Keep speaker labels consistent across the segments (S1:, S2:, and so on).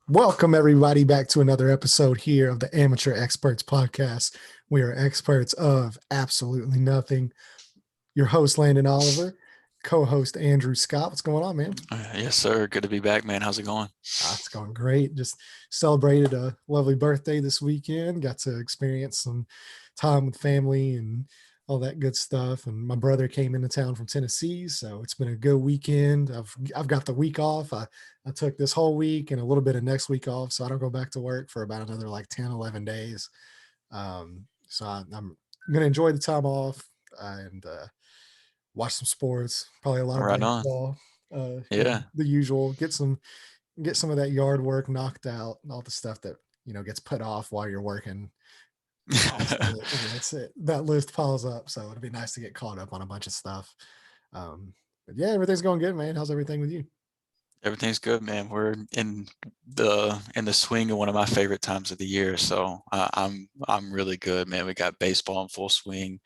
S1: Welcome, everybody, back to another episode here of the Amateur Experts Podcast. We are experts of absolutely nothing. Your host, Landon Oliver, co host, Andrew Scott. What's going on, man?
S2: Yes, sir. Good to be back, man. How's it going?
S1: It's going great. Just celebrated a lovely birthday this weekend. Got to experience some time with family and all that good stuff. And my brother came into town from Tennessee, so it's been a good weekend. I've got the week off. I took this whole week and a little bit of next week off, so I don't go back to work for about another like 10, 11 days. I'm gonna enjoy the time off and watch some sports. Probably a lot of
S2: Right on.
S1: baseball.
S2: Yeah.
S1: The usual. Get some of that yard work knocked out and all the stuff that gets put off while you're working. That list piles up, so it'd be nice to get caught up on a bunch of stuff. But yeah, everything's going good, man. How's everything with you?
S2: Everything's good, man. We're in the swing of one of my favorite times of the year, so I'm really good, man. We got baseball in full swing.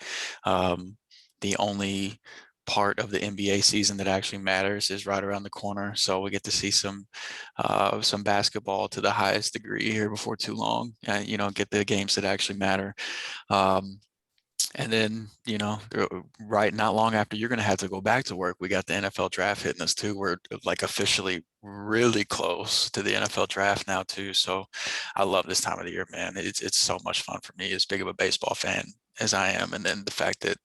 S2: The only part of the NBA season that actually matters is right around the corner, so we get to see some basketball to the highest degree here before too long, and get the games that actually matter. Um, And then, right not long after you're going to have to go back to work, we got the NFL draft hitting us too. We're like officially really close to the NFL draft now too. So I love this time of the year, man. It's so much fun for me, as big of a baseball fan as I am. And then the fact that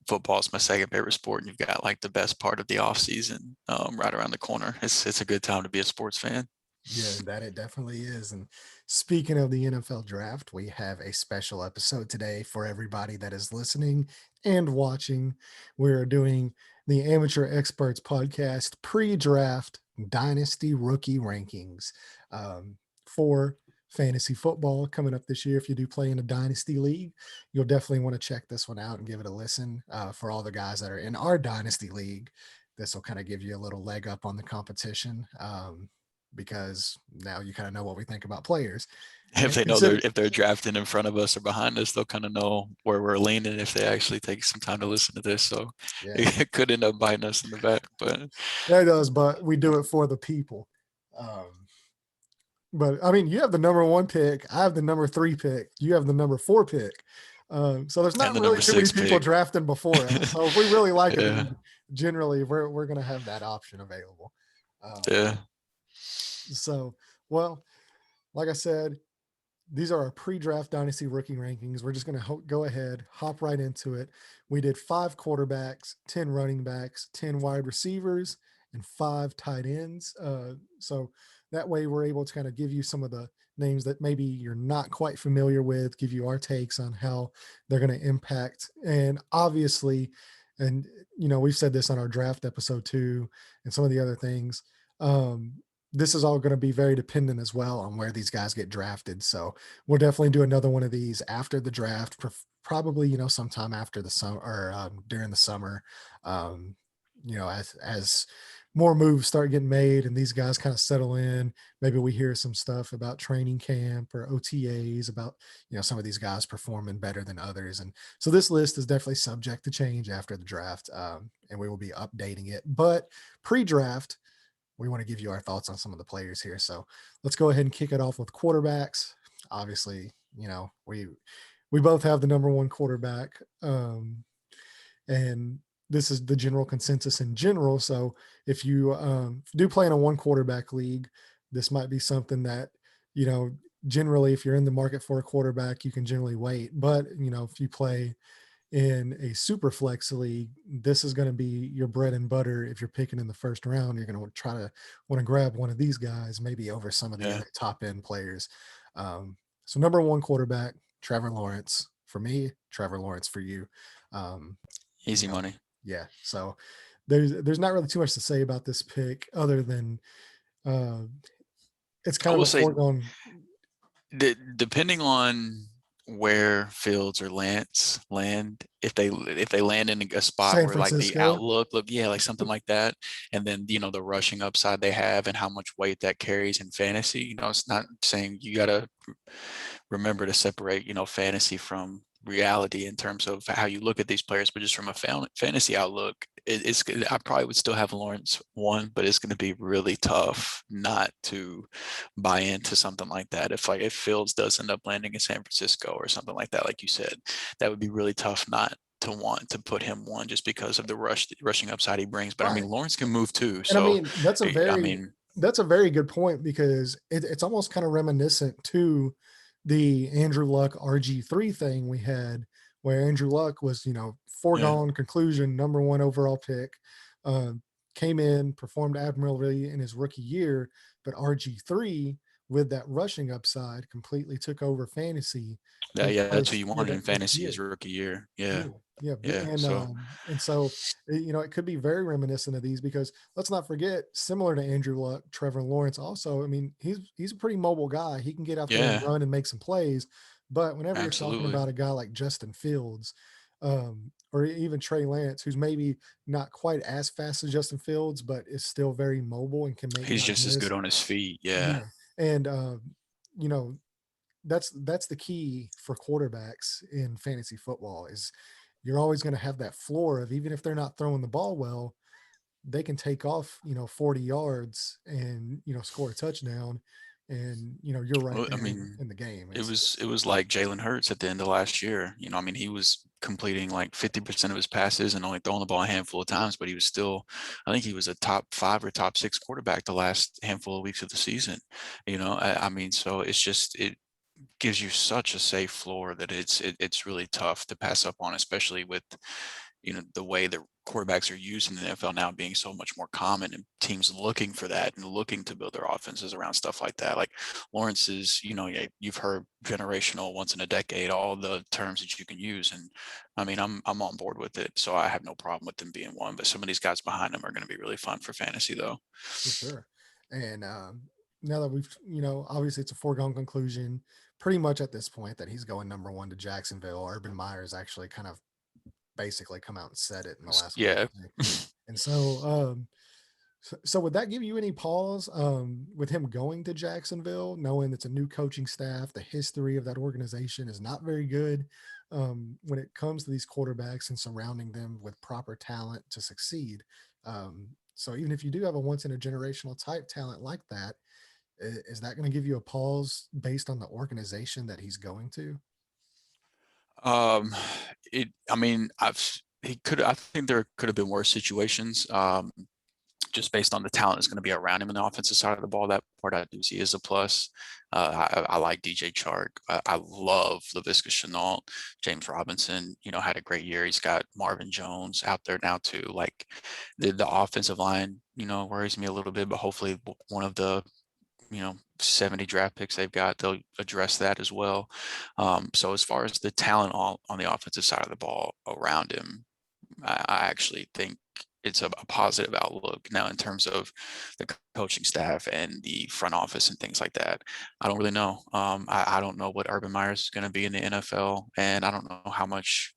S2: football is my second favorite sport, and you've got like the best part of the off season right around the corner. It's a good time to be a sports fan.
S1: Yeah, that it definitely is. And speaking of the NFL draft, we have a special episode today for everybody that is listening and watching. We're doing the Amateur Experts Podcast pre-draft Dynasty rookie rankings for fantasy football coming up this year. If you do play in a Dynasty league, you'll definitely want to check this one out and give it a listen. For all the guys that are in our Dynasty league, this will kind of give you a little leg up on the competition. Because now you kind of know what we think about players.
S2: If
S1: And
S2: they know
S1: consider,
S2: if they're drafting in front of us or behind us, they'll kind of know where we're leaning if they actually take some time to listen to this. So
S1: yeah,
S2: it could end up biting us in the back, but
S1: that does, but we do it for the people. Um, but I mean, you have the number one pick. I have the number three pick. You have the number four pick. So there's
S2: and
S1: not
S2: the
S1: really
S2: number
S1: too many
S2: six
S1: people
S2: pick.
S1: drafting before us. So if we really like a
S2: Yeah,
S1: dude, generally we're going to have that option available. Um,
S2: yeah.
S1: so, well, like I said, these are our pre-draft dynasty rookie rankings. We're just going to go ahead, hop right into it. We did 5 quarterbacks, 10 running backs, 10 wide receivers, and 5 tight ends. So that way we're able to kind of give you some of the names that maybe you're not quite familiar with, give you our takes on how they're going to impact. And obviously, and we've said this on our draft episode too, and some of the other things. This is all going to be very dependent as well on where these guys get drafted. So we'll definitely do another one of these after the draft, probably sometime after the summer or during the summer. Um, as more moves start getting made and these guys kind of settle in, maybe we hear some stuff about training camp or OTAs about some of these guys performing better than others. And so this list is definitely subject to change after the draft, and we will be updating it. But pre-draft, we want to give you our thoughts on some of the players here. So let's go ahead and kick it off with quarterbacks. Obviously, we both have the number one quarterback, and this is the general consensus in general. So if you do play in a one quarterback league, this might be something that generally, if you're in the market for a quarterback, you can generally wait. But if you play in a super flex league, this is going to be your bread and butter. If you're picking in the first round, you're going to try to want to grab one of these guys, maybe over some of the
S2: Yeah.
S1: other top end players. So number one quarterback, Trevor Lawrence for me, Trevor Lawrence for you. Um, you
S2: Easy
S1: know,
S2: money.
S1: yeah. So there's not really too much to say about this pick other than uh, it's
S2: I
S1: kind of
S2: will
S1: a
S2: say,
S1: foregone.
S2: depending on where Fields or Lance land, if they land in a spot
S1: San
S2: where like the
S1: Francisco.
S2: outlook look, yeah, like something like that, and then the rushing upside they have and how much weight that carries in fantasy. It's not saying you gotta remember to separate fantasy from reality in terms of how you look at these players, but just from a fantasy outlook, I probably would still have Lawrence one, but it's going to be really tough not to buy into something like that. If Fields does end up landing in San Francisco or something like that, like you said, that would be really tough not to want to put him one just because of the rushing upside he brings. But I
S1: Right.
S2: mean, Lawrence can move too.
S1: And I
S2: So
S1: mean,
S2: I mean,
S1: that's a very good point because it's almost kind of reminiscent to the Andrew Luck RG3 thing we had, where Andrew Luck was,
S2: yeah,
S1: foregone conclusion, number one overall pick, uh, came in, performed admirably in his rookie year, but RG3 with that rushing upside completely took over fantasy his
S2: yeah, that's who
S1: first
S2: you
S1: with
S2: wanted
S1: that
S2: in
S1: first
S2: fantasy his
S1: year.
S2: rookie year. Yeah,
S1: Yeah, yeah,
S2: yeah. So
S1: and so, it could be very reminiscent of these because let's not forget, similar to Andrew Luck, Trevor Lawrence also, I mean, he's a pretty mobile guy. He can get out there and
S2: yeah,
S1: run and make some plays, but whenever you're talking
S2: absolutely.
S1: about a guy like Justin Fields, or even Trey Lance, who's maybe not quite as fast as Justin Fields, but is still very mobile and can make
S2: He's
S1: guys
S2: just as
S1: miss.
S2: good on his feet. Yeah.
S1: Yeah, and, you know, that's the key for quarterbacks in fantasy football is you're always going to have that floor of even if they're not throwing the ball well, they can take off, 40 yards and, score a touchdown and, you're right
S2: Well, I
S1: there
S2: mean,
S1: in the game.
S2: it was like Jalen Hurts at the end of last year. I mean, he was completing like 50% of his passes and only throwing the ball a handful of times, but he was still, I think he was a top 5 or top 6 quarterback the last handful of weeks of the season. I mean, so it gives you such a safe floor that it's really tough to pass up on, especially with the way the quarterbacks are used in the NFL now being so much more common and teams looking for that and looking to build their offenses around stuff like that. Like Lawrence is, yeah, you've heard generational, once in a decade, all the terms that you can use. And I mean, I'm on board with it. So I have no problem with them being one, but some of these guys behind them are going to be really fun for fantasy though.
S1: For sure. And now that we've, obviously it's a foregone conclusion pretty much at this point that he's going number one to Jacksonville. Urban Meyer's actually kind of basically come out and said it in the last week.
S2: Yeah.
S1: And so would that give you any pause with him going to Jacksonville, knowing it's a new coaching staff? The history of that organization is not very good when it comes to these quarterbacks and surrounding them with proper talent to succeed. So even if you do have a once in a generational type talent like that, is that going to give you a pause based on the organization that he's going to?
S2: Um, I mean, I think there could have been worse situations. Just based on the talent that's going to be around him in the offensive side of the ball. That part I do see is a plus. I like DJ Chark. I love Laviska Shenault. James Robinson, had a great year. He's got Marvin Jones out there now too. Like the offensive line, worries me a little bit, but hopefully one of the 70 draft picks they've got, they'll address that as well. So as far as the talent on the offensive side of the ball around him, I actually think it's a positive outlook. Now, in terms of the coaching staff and the front office and things like that, I don't really know. I don't know what Urban Meyer is going to be in the NFL, and I don't know how much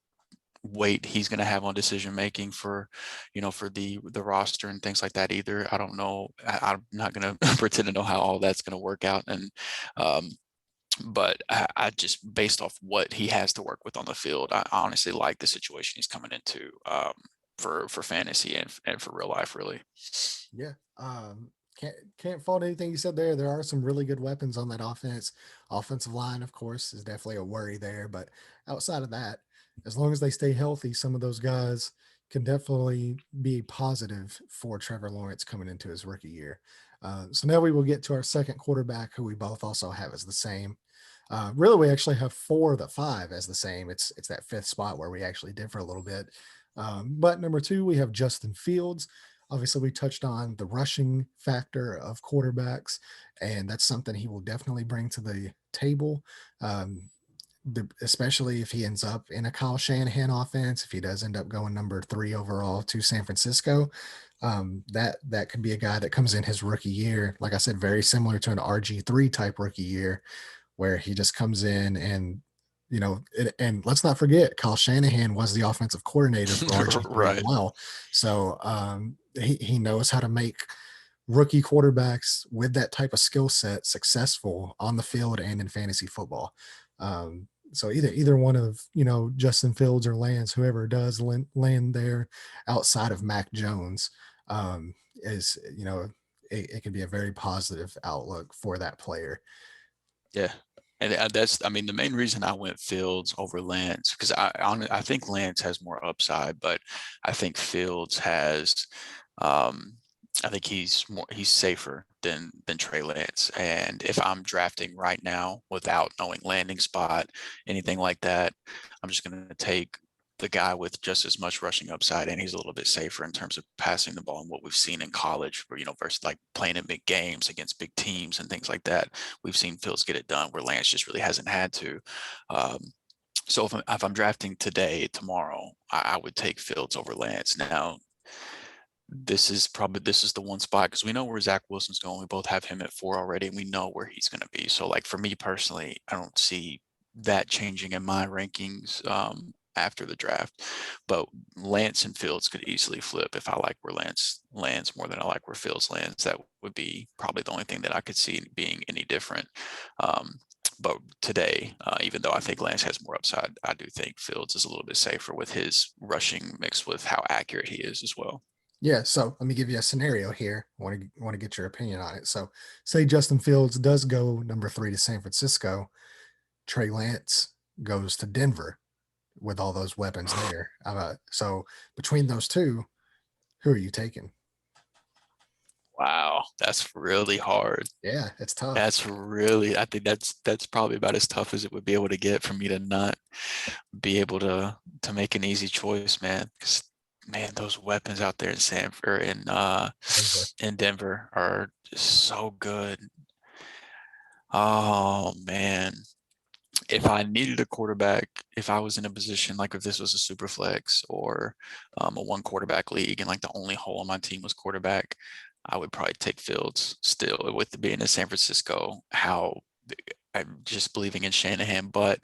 S2: weight he's going to have on decision making for the roster and things like that either. I don't know. I'm not going to pretend to know how all that's going to work out, and um, but I just based off what he has to work with on the field, I honestly like the situation he's coming into for fantasy and for real life, really.
S1: Yeah. Can't fault anything you said there. There are some really good weapons on that offense. Offensive line, of course, is definitely a worry there. But outside of that, as long as they stay healthy, some of those guys can definitely be positive for Trevor Lawrence coming into his rookie year. So now we will get to our second quarterback, who we both also have as the same. Really, we actually have 4 of the 5 as the same. It's that fifth spot where we actually differ a little bit. But number 2, we have Justin Fields. Obviously, we touched on the rushing factor of quarterbacks, and that's something he will definitely bring to the table. Um, Especially if he ends up in a Kyle Shanahan offense, if he does end up going number 3 overall to San Francisco, that could be a guy that comes in his rookie year, like I said, very similar to an RG3 type rookie year, where he just comes in and and let's not forget, Kyle Shanahan was the offensive coordinator for RG3 as
S2: Right.
S1: well. So he knows how to make rookie quarterbacks with that type of skill set successful on the field and in fantasy football. So either one of, Justin Fields or Lance, whoever does land there outside of Mac Jones, is, it can be a very positive outlook for that player.
S2: Yeah. And that's, I mean, the main reason I went Fields over Lance, because I think Lance has more upside, but I think Fields has, um, I think he's safer than Trey Lance. And if I'm drafting right now without knowing landing spot, anything like that, I'm just going to take the guy with just as much rushing upside, and he's a little bit safer in terms of passing the ball and what we've seen in college, where, versus like playing in big games against big teams and things like that. We've seen Fields get it done where Lance just really hasn't had to. Um, so if I'm drafting today, tomorrow, I would take Fields over Lance. Now, this is the one spot because we know where Zach Wilson's going. We both have him at 4 already, and we know where he's going to be. So, like for me personally, I don't see that changing in my rankings after the draft. But Lance and Fields could easily flip if I like where Lance lands more than I like where Fields lands. That would be probably the only thing that I could see being any different. But today, even though I think Lance has more upside, I do think Fields is a little bit safer with his rushing mixed with how accurate he is as well.
S1: Yeah, so let me give you a scenario here. I want to get your opinion on it. So, say Justin Fields does go number 3 to San Francisco, Trey Lance goes to Denver with all those weapons there. So between those two, who are you taking?
S2: Wow, that's really hard.
S1: Yeah, it's tough.
S2: That's really, I think that's probably about as tough as it would be able to get for me to not be able to make an easy choice, man. 'Cause, man, those weapons out there in Sanford
S1: Denver.
S2: in Denver are just so good. Oh man. If I needed a quarterback, if I was in a position like if this was a super flex or a one quarterback league and like the only hole on my team was quarterback, I would probably take Fields still with being in San Francisco. How I'm just believing in Shanahan. But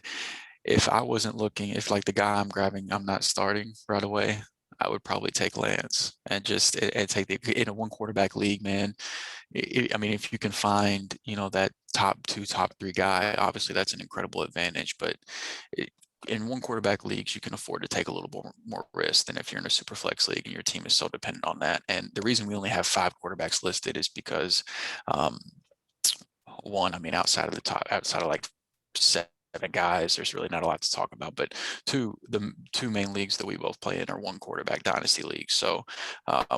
S2: if I wasn't looking, if like the guy I'm grabbing, I'm not starting right away, I would probably take Lance and just and take in a one quarterback league, man. I mean, if you can find, that top 2, top 3 guy, obviously that's an incredible advantage. But it, in one quarterback leagues, you can afford to take a little more risk than if you're in a super flex league and your team is so dependent on that. And the reason we only have 5 quarterbacks listed is because, um, one, I mean, outside of like 7 guys, there's really not a lot to talk about. But two, the 2 main leagues that we both play in are one quarterback dynasty leagues. So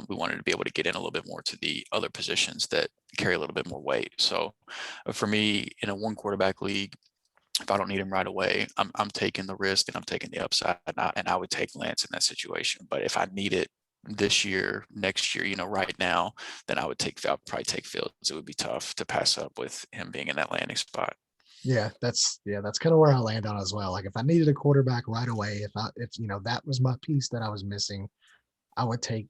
S2: we wanted to be able to get in a little bit more to the other positions that carry a little bit more weight. So for me, in a one quarterback league, if I don't need him right away, I'm taking the risk and I'm taking the upside, and I would take Lance in that situation. But if I need it this year, next year, right now, then I'll probably take Fields. It would be tough to pass up with him being in that landing spot.
S1: That's kind of where I land on as well. Like if I needed a quarterback right away, if that was my piece that I was missing, I would take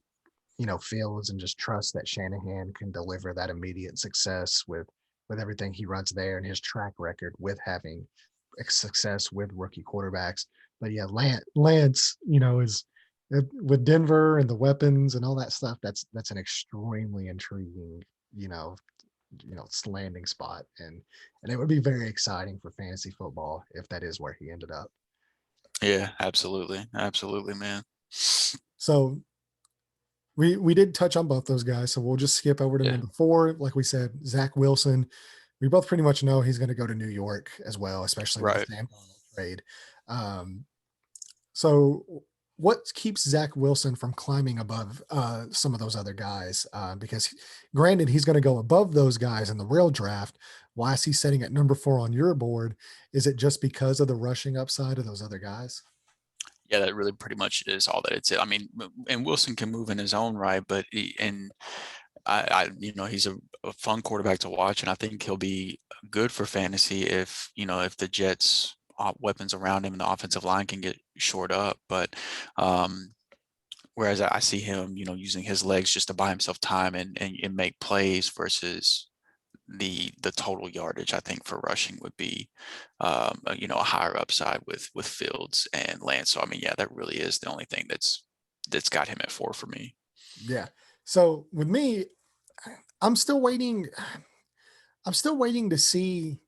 S1: Fields and just trust that Shanahan can deliver that immediate success with everything he runs there and his track record with having success with rookie quarterbacks. But yeah, Lance, is with Denver and the weapons and all that stuff. That's an extremely intriguing, you know, landing spot, and it would be very exciting for fantasy football if that is where he ended up.
S2: Yeah, absolutely, absolutely, man.
S1: So we did touch on both those guys, so we'll just skip over to
S2: Yeah,
S1: number 4. Like we said, Zach Wilson. We both pretty much know he's going to go to New York as well, especially with the
S2: right.
S1: Sam Darnold trade. Um, so what keeps Zach Wilson from climbing above some of those other guys? Because granted, he's going to go above those guys in the real draft. Why is he sitting at number 4 on your board? Is it just because of the rushing upside of those other guys?
S2: Yeah, that really pretty much is all that it's. I mean, and Wilson can move in his own right, but he's a fun quarterback to watch, and I think he'll be good for fantasy if the Jets weapons around him and the offensive line can get shored up. But whereas I see him, using his legs just to buy himself time and make plays versus the total yardage, I think for rushing would be a higher upside with Fields and Lance. So I mean, yeah, that really is the only thing that's got him at 4 for me.
S1: Yeah. So with me, I'm still waiting. I'm still waiting to see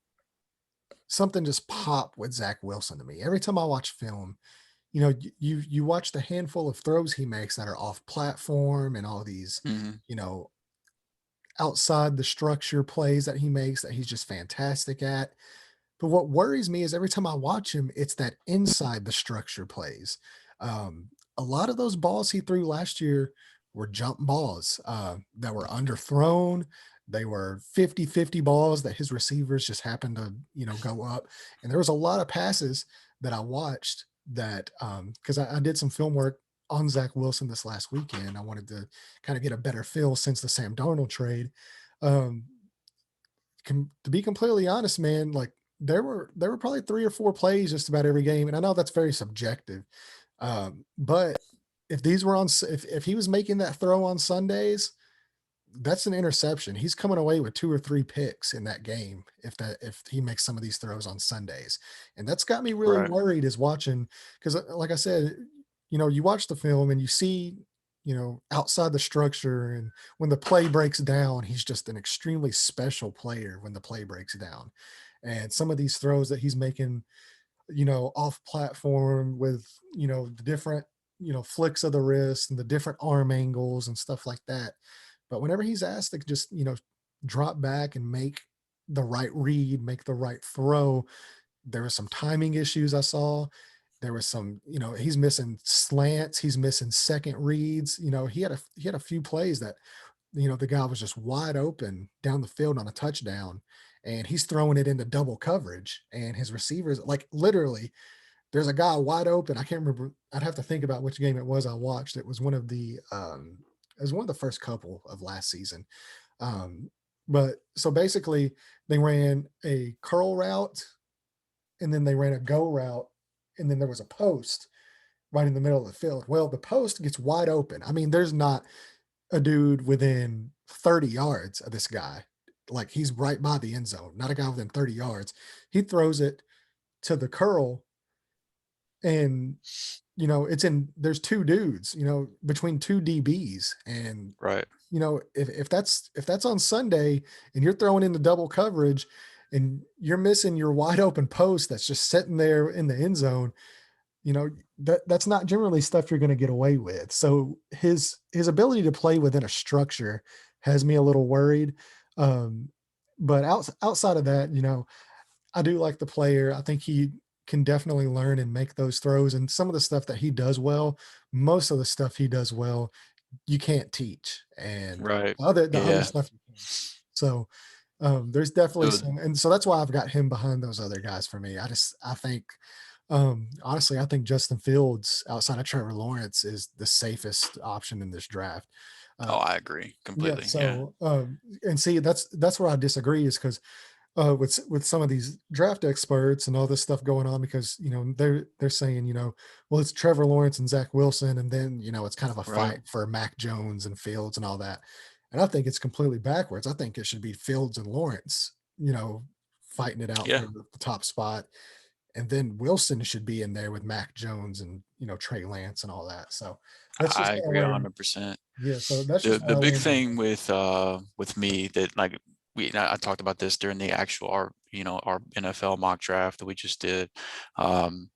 S1: something just popped with Zach Wilson to me. Every time I watch film, you know, you watch the handful of throws he makes that are off platform and all these,
S2: Mhm.
S1: you know, outside the structure plays that he makes that he's just fantastic at. But what worries me is every time I watch him, it's that inside the structure plays. A lot of those balls he threw last year were jump balls that were underthrown. They were 50-50 balls that his receivers just happened to, go up. And there was a lot of passes that I watched that because I did some film work on Zach Wilson this last weekend. I wanted to kind of get a better feel since the Sam Darnold trade. Um, to be completely honest, man, like there were probably 3 or 4 plays just about every game, and I know that's very subjective. But if these were on, if he was making that throw on Sundays, that's an interception. He's coming away with 2 or 3 picks in that game if he makes some of these throws on Sundays, and that's got me really
S2: Right.
S1: worried. Is watching because, like I said, you watch the film and you see, outside the structure, and when the play breaks down, he's just an extremely special player when the play breaks down, and some of these throws that he's making, off platform with, the different, flicks of the wrist and the different arm angles and stuff like that. But whenever he's asked to just, drop back and make the right read, make the right throw, there was some timing issues I saw. There was some, he's missing slants, he's missing second reads. He had a few plays that, the guy was just wide open down the field on a touchdown, and he's throwing it into double coverage, and his receivers, like, literally, there's a guy wide open. I can't remember. I'd have to think about which game it was I watched. It was one of the first couple of last season. Um, but so basically they ran a curl route, and then they ran a go route, and then there was a post right in the middle of the field. Well, the post gets wide open. I mean, there's not a dude within 30 yards of this guy. Like, he's right by the end zone, not a guy within 30 yards. He throws it to the curl, and there's 2 dudes, between 2 DBs. And
S2: Right.
S1: if that's on Sunday and you're throwing into double coverage and you're missing your wide open post that's just sitting there in the end zone, that's not generally stuff you're going to get away with. So his ability to play within a structure has me a little worried. Um, but outside of that, I do like the player. I think he can definitely learn and make those throws. And some of the stuff that he does well, most of the stuff he does well, you can't teach. And
S2: Right.
S1: the other
S2: Yeah.
S1: stuff you can. So there's definitely
S2: The
S1: some, and so that's why I've got him behind those other guys for me. I think honestly, I think Justin Fields outside of Trevor Lawrence is the safest option in this draft.
S2: Oh,
S1: Uh,
S2: I agree
S1: yeah.
S2: completely. Yeah.
S1: So and see, that's where I disagree, is because with some of these draft experts and all this stuff going on, because they're saying, well, it's Trevor Lawrence and Zach Wilson, and then it's kind of a
S2: Right.
S1: fight for Mac Jones and Fields and all that. And I think it's completely backwards. I think it should be Fields and Lawrence, fighting it out
S2: Yeah.
S1: for the top spot, and then Wilson should be in there with Mac Jones and Trey Lance and all that. So that's just
S2: I
S1: kind of
S2: agree
S1: where,
S2: 100%.
S1: yeah. So that's
S2: The
S1: just
S2: the
S1: where I
S2: big
S1: land on
S2: thing
S1: that.
S2: with me that, like, I talked about this during the actual our NFL mock draft that we just did. Um,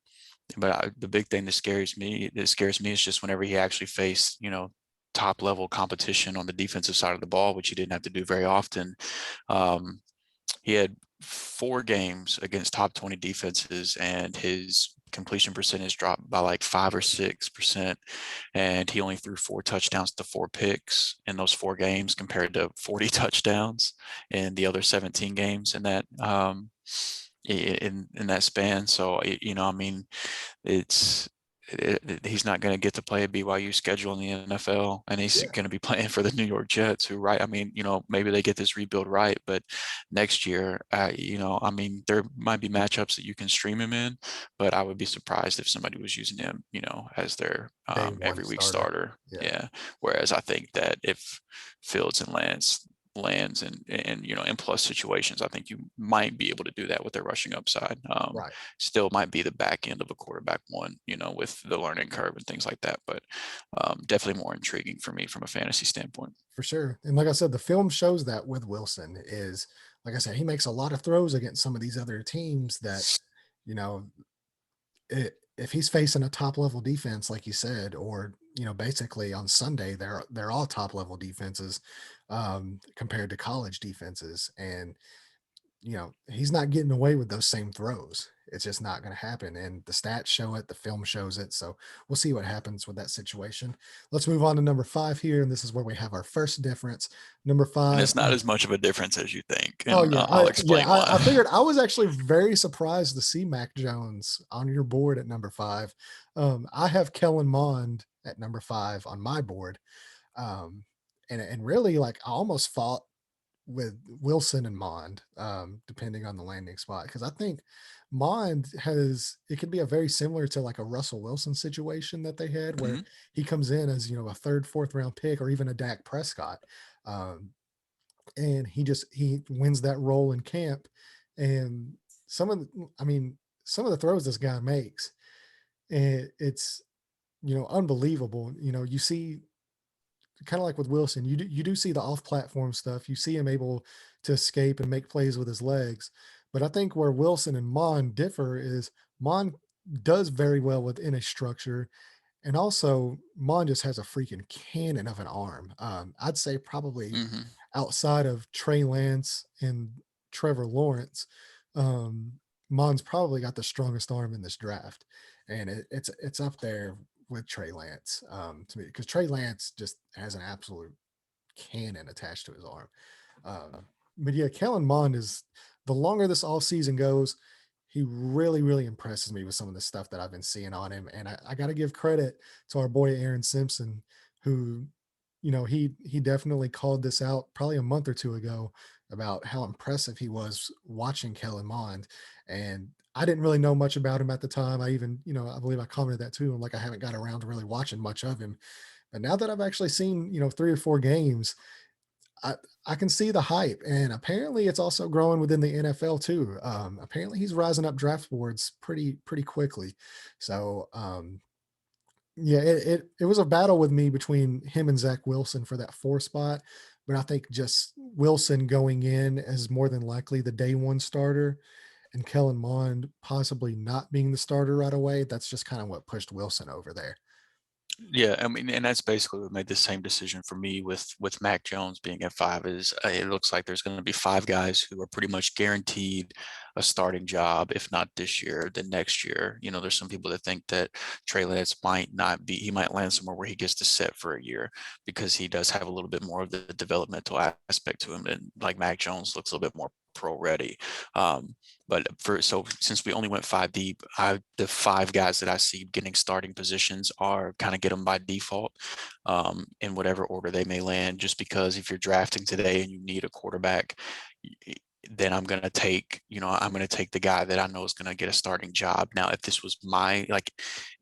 S2: but the big thing that scares me is just whenever he actually faced, top level competition on the defensive side of the ball, which he didn't have to do very often. Um, he had 4 games against top 20 defenses, and his completion percentage dropped by like 5 or 6%, and he only threw 4 touchdowns to 4 picks in those 4 games, compared to 40 touchdowns in the other 17 games in that in that span. So I mean, it's he's not going to get to play a BYU schedule in the NFL, and he's
S1: Yeah.
S2: going to be playing for the New York Jets, who, right? I mean, maybe they get this rebuild right, but next year, I mean, there might be matchups that you can stream him in, but I would be surprised if somebody was using him, as their
S1: Day one
S2: every week
S1: starter.
S2: starter.
S1: Yeah.
S2: Yeah. Whereas I think that if Fields and Lance lands and in plus situations, I think you might be able to do that with their rushing upside.
S1: Right.
S2: Still might be the back end of a quarterback one, with the learning curve and things like that. But definitely more intriguing for me from a fantasy standpoint.
S1: For sure. And like I said, the film shows that with Wilson is like I said, he makes a lot of throws against some of these other teams that, you know, if he's facing a top level defense, like you said, or basically on Sunday they're all top level defenses compared to college defenses, and he's not getting away with those same throws. It's just not going to happen. And the stats show it, the film shows it. So we'll see what happens with that situation. Let's move on to number 5 here. And this is where we have our first difference. Number
S2: And
S1: 5.
S2: it's not as much of a difference as you think,
S1: Oh
S2: and
S1: yeah,
S2: I'll
S1: yeah,
S2: explain why.
S1: I figured. I was actually very surprised to see Mac Jones on your board at number 5. I have Kellen Mond at number 5 on my board. Um, and really, like, I almost fought with Wilson and Mond, depending on the landing spot, because I think Mond has it could be a very similar to like a Russell Wilson situation that they had, where
S2: Mhm,
S1: he comes in as a third, fourth round pick, or even a Dak Prescott, um, and he wins that role in camp, and some of the, I mean, some of the throws this guy makes, and it's unbelievable. You see kind of like with Wilson, you do see the off-platform stuff. You see him able to escape and make plays with his legs. But I think where Wilson and Mon differ is Mon does very well within a structure, and also Mon just has a freaking cannon of an arm. I'd say probably
S2: mhm.
S1: outside of Trey Lance and Trevor Lawrence, um, Mon's probably got the strongest arm in this draft, and it's up there with Trey Lance to me, because Trey Lance just has an absolute cannon attached to his arm. But yeah, Kellen Mond is, the longer this all season goes, he really, really impresses me with some of the stuff that I've been seeing on him. And I got to give credit to our boy Aaron Simpson, who, he definitely called this out probably a month or two ago about how impressive he was watching Kellen Mond. And I didn't really know much about him at the time. I even, I believe I commented that too. I'm like, I haven't got around to really watching much of him. But now that I've actually seen, 3 or 4 games, I I can see the hype, and apparently it's also growing within the NFL too. Apparently he's rising up draft boards pretty quickly. So yeah, it was a battle with me between him and Zach Wilson for that 4 spot, but I think just Wilson going in as more than likely the day one starter, and Kellen Mond possibly not being the starter right away. That's just kind of what pushed Wilson over there.
S2: Yeah, I mean, and that's basically what made the same decision for me with Mac Jones being at 5 is it looks like there's going to be 5 guys who are pretty much guaranteed a starting job, if not this year, then next year. There's some people that think that Trey Lance might not be, he might land somewhere where he gets to sit for a year because he does have a little bit more of the developmental aspect to him, and like Mac Jones looks a little bit more pro ready. But since we only went 5 deep, the 5 guys that I see getting starting positions are kind of get them by default, in whatever order they may land. Just because if you're drafting today and you need a quarterback, then I'm going to take the guy that I know is going to get a starting job. Now, if this was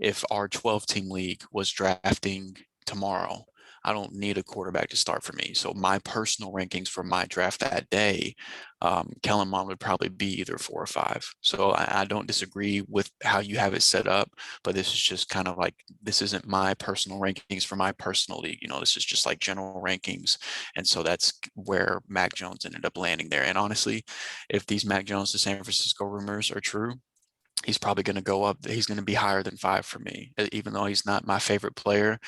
S2: if our 12-team league was drafting tomorrow, I don't need a quarterback to start for me. So my personal rankings for my draft that day, Kellen Mond would probably be either 4 or 5. So I don't disagree with how you have it set up, but this is just kind of like, this isn't my personal rankings for my personal league. This is just like general rankings. And so that's where Mac Jones ended up landing there. And honestly, if these Mac Jones to San Francisco rumors are true, he's probably going to go up. He's going to be higher than 5 for me, even though he's not my favorite player.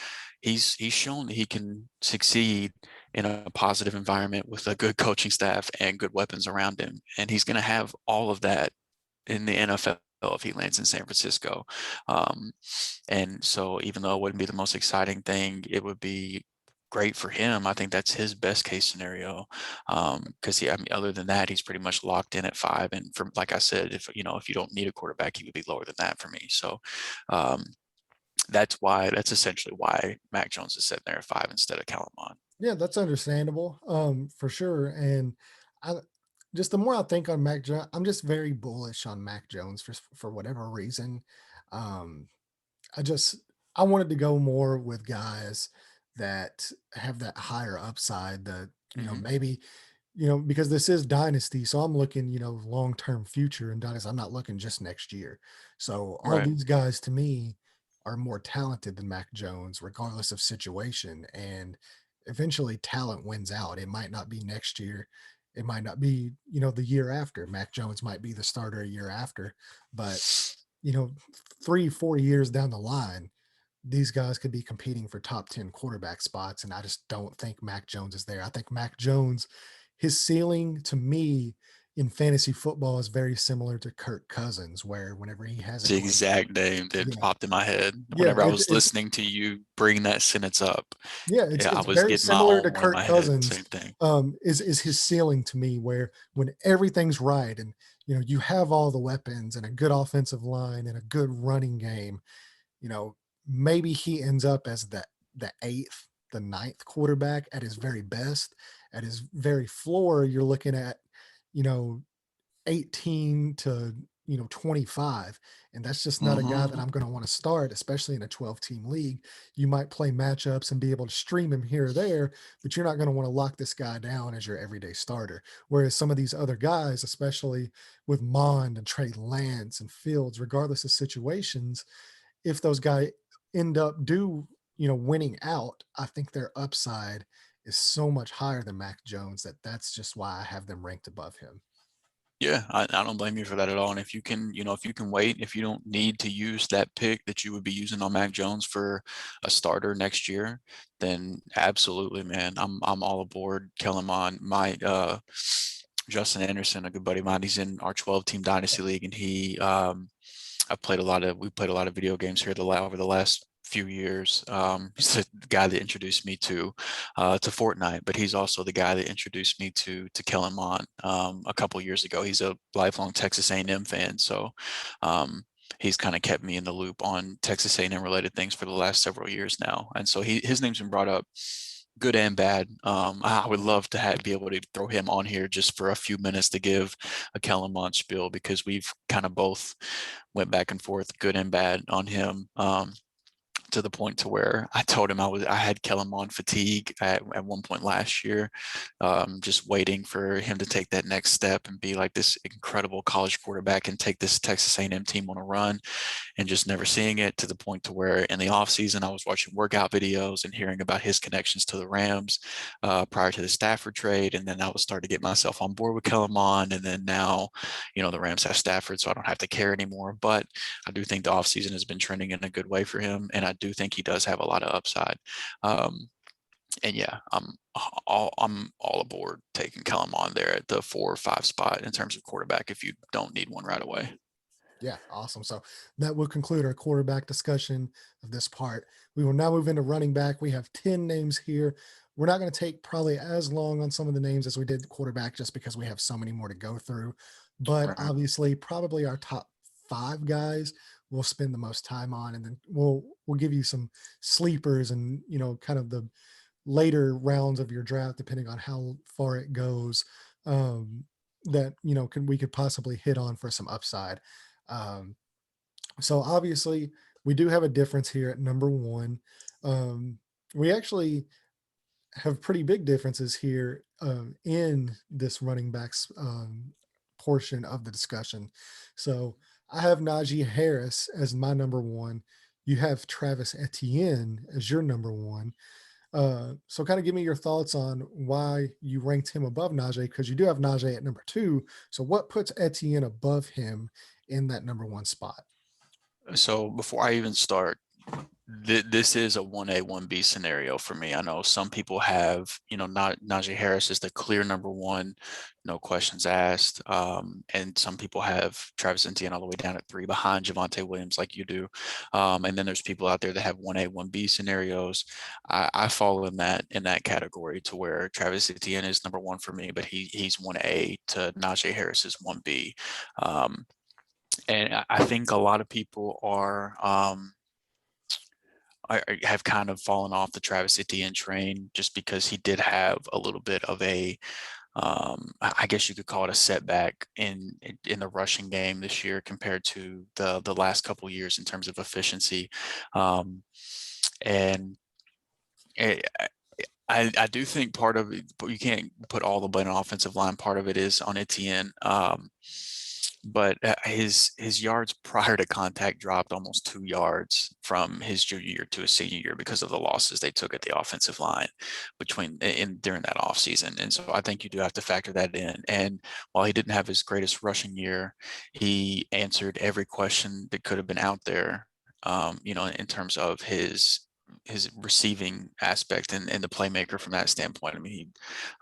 S2: He's shown that he can succeed in a positive environment with a good coaching staff and good weapons around him, and he's going to have all of that in the NFL if he lands in San Francisco. Um, and so, even though it wouldn't be the most exciting thing, it would be great for him. I think that's his best case scenario. Because I mean, other than that, he's pretty much locked in at 5. And from like I said, if you don't need a quarterback, he would be lower than that for me. So um, that's essentially why Mac Jones is sitting there at 5 instead of Kellen Mond.
S1: Yeah, that's understandable, for sure. And I just the more I think on Mac Jones, I'm just very bullish on Mac Jones for whatever reason. Um, I just I wanted to go more with guys that have that higher upside that,
S2: Hmm.
S1: maybe, because this is dynasty. So I'm looking, long-term future in dynasty. I'm not looking just next year. So all
S2: Right.
S1: these guys to me are more talented than Mac Jones, regardless of situation. And eventually talent wins out. It might not be next year. It might not be, the year after. Mac Jones might be the starter a year after, but, you know, 3, 4 years down the line, these guys could be competing for top 10 quarterback spots. And I just don't think Mac Jones is there. I think Mac Jones, his ceiling to me in fantasy football is very similar to Kirk Cousins, where whenever he has a
S2: The
S1: great,
S2: exact name that
S1: yeah,
S2: popped in my head
S1: yeah,
S2: whenever I was listening to you bring that sentence up.
S1: yeah,
S2: Yeah, I
S1: it's
S2: was
S1: very
S2: getting my
S1: similar to
S2: own one in
S1: Kirk
S2: my head.
S1: Cousins,
S2: Same thing.
S1: is his ceiling to me, where when everything's right and you have all the weapons and a good offensive line and a good running game, you know, maybe he ends up as the eighth, the ninth quarterback at his very best. At his very floor, you're looking at, you know, 18 to 25, and that's just not a guy that
S2: Hmm.
S1: I'm going to want to start, especially in a 12-team league. You might play matchups and be able to stream him here or there, but you're not going to want to lock this guy down as your everyday starter. Whereas some of these other guys, especially with Mond and Trey Lance and Fields, regardless of situations, if those guys end up winning out, I think their upside is so much higher than Mac Jones that's just why I have them ranked above him.
S2: Yeah, I don't blame you for that at all. And if you can, if you can wait, if you don't need to use that pick that you would be using on Mac Jones for a starter next year, then absolutely, man. I'm all aboard Kellen Mond. My Justin Anderson, a good buddy of mine, he's in our 12-team Dynasty League, and we played a lot of video games here over the last few years. He's the guy that introduced me to Fortnite, but he's also the guy that introduced me to Kellen Mond a couple years ago. He's a lifelong Texas A&M fan, so he's kind of kept me in the loop on Texas A&M related things for the last several years now, and so his name's been brought up, good and bad. I would love to be able to throw him on here just for a few minutes to give a Kellen Mond spiel, because we've kind of both went back and forth, good and bad, on him. To the point to where I told him I had Kellen Mond fatigue at one point last year, just waiting for him to take that next step and be like this incredible college quarterback and take this Texas A&M team on a run, and just never seeing it, to the point to where in the offseason I was watching workout videos and hearing about his connections to the Rams prior to the Stafford trade. And then I was starting to get myself on board with Kellen Mond. And then now, the Rams have Stafford, so I don't have to care anymore. But I do think the offseason has been trending in a good way for him. And I do think he does have a lot of upside. And yeah, I'm all aboard taking Kellen Mond there at the 4 or 5 spot in terms of quarterback if you don't need one right away.
S1: Yeah, awesome. So that will conclude our quarterback discussion of this part. We will now move into running back. We have 10 names here. We're not going to take probably as long on some of the names as we did quarterback, just because we have so many more to go through. But
S2: Right.
S1: obviously, probably our top 5 guys we'll spend the most time on, and then we'll give you some sleepers and kind of the later rounds of your draft, depending on how far it goes, um, that we could possibly hit on for some upside. Um, so obviously, we do have a difference here at number one. We actually have pretty big differences here in this running backs portion of the discussion. So I have Najee Harris as my number one. You have Travis Etienne as your number one. So kind of give me your thoughts on why you ranked him above Najee, because you do have Najee at number two. So what puts Etienne above him in that number one spot?
S2: So before I even start, this is a 1A, 1B scenario for me. I know some people have, not Najee Harris is the clear number one, no questions asked. And some people have Travis Etienne all the way down at 3 behind Javonte Williams, like you do. And then there's people out there that have 1A, 1B scenarios. I fall in that category, to where Travis Etienne is number one for me, but he's 1A to Najee Harris is 1B. And I think a lot of people have kind of fallen off the Travis Etienne train, just because he did have a little bit of I guess you could call it a setback in the rushing game this year compared to the last couple years in terms of efficiency. And it, I do think part of it, but you can't put all the blame on offensive line. Part of it is on Etienne. but his yards prior to contact dropped almost 2 yards from his junior year to his senior year because of the losses they took at the offensive line during that offseason. And so I think you do have to factor that in. And while he didn't have his greatest rushing year, he answered every question that could have been out there, in terms of his receiving aspect and the playmaker from that standpoint. I mean,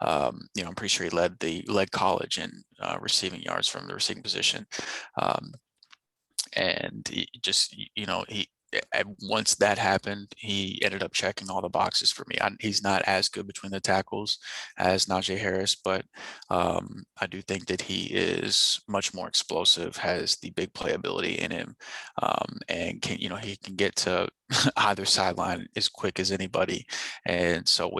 S2: I'm pretty sure he led college in receiving yards from the receiving position. Um, and he just, he once that happened, he ended up checking all the boxes for me. He's not as good between the tackles as Najee Harris, but I do think that he is much more explosive, has the big playability in him, and he can get to either sideline as quick as anybody. And so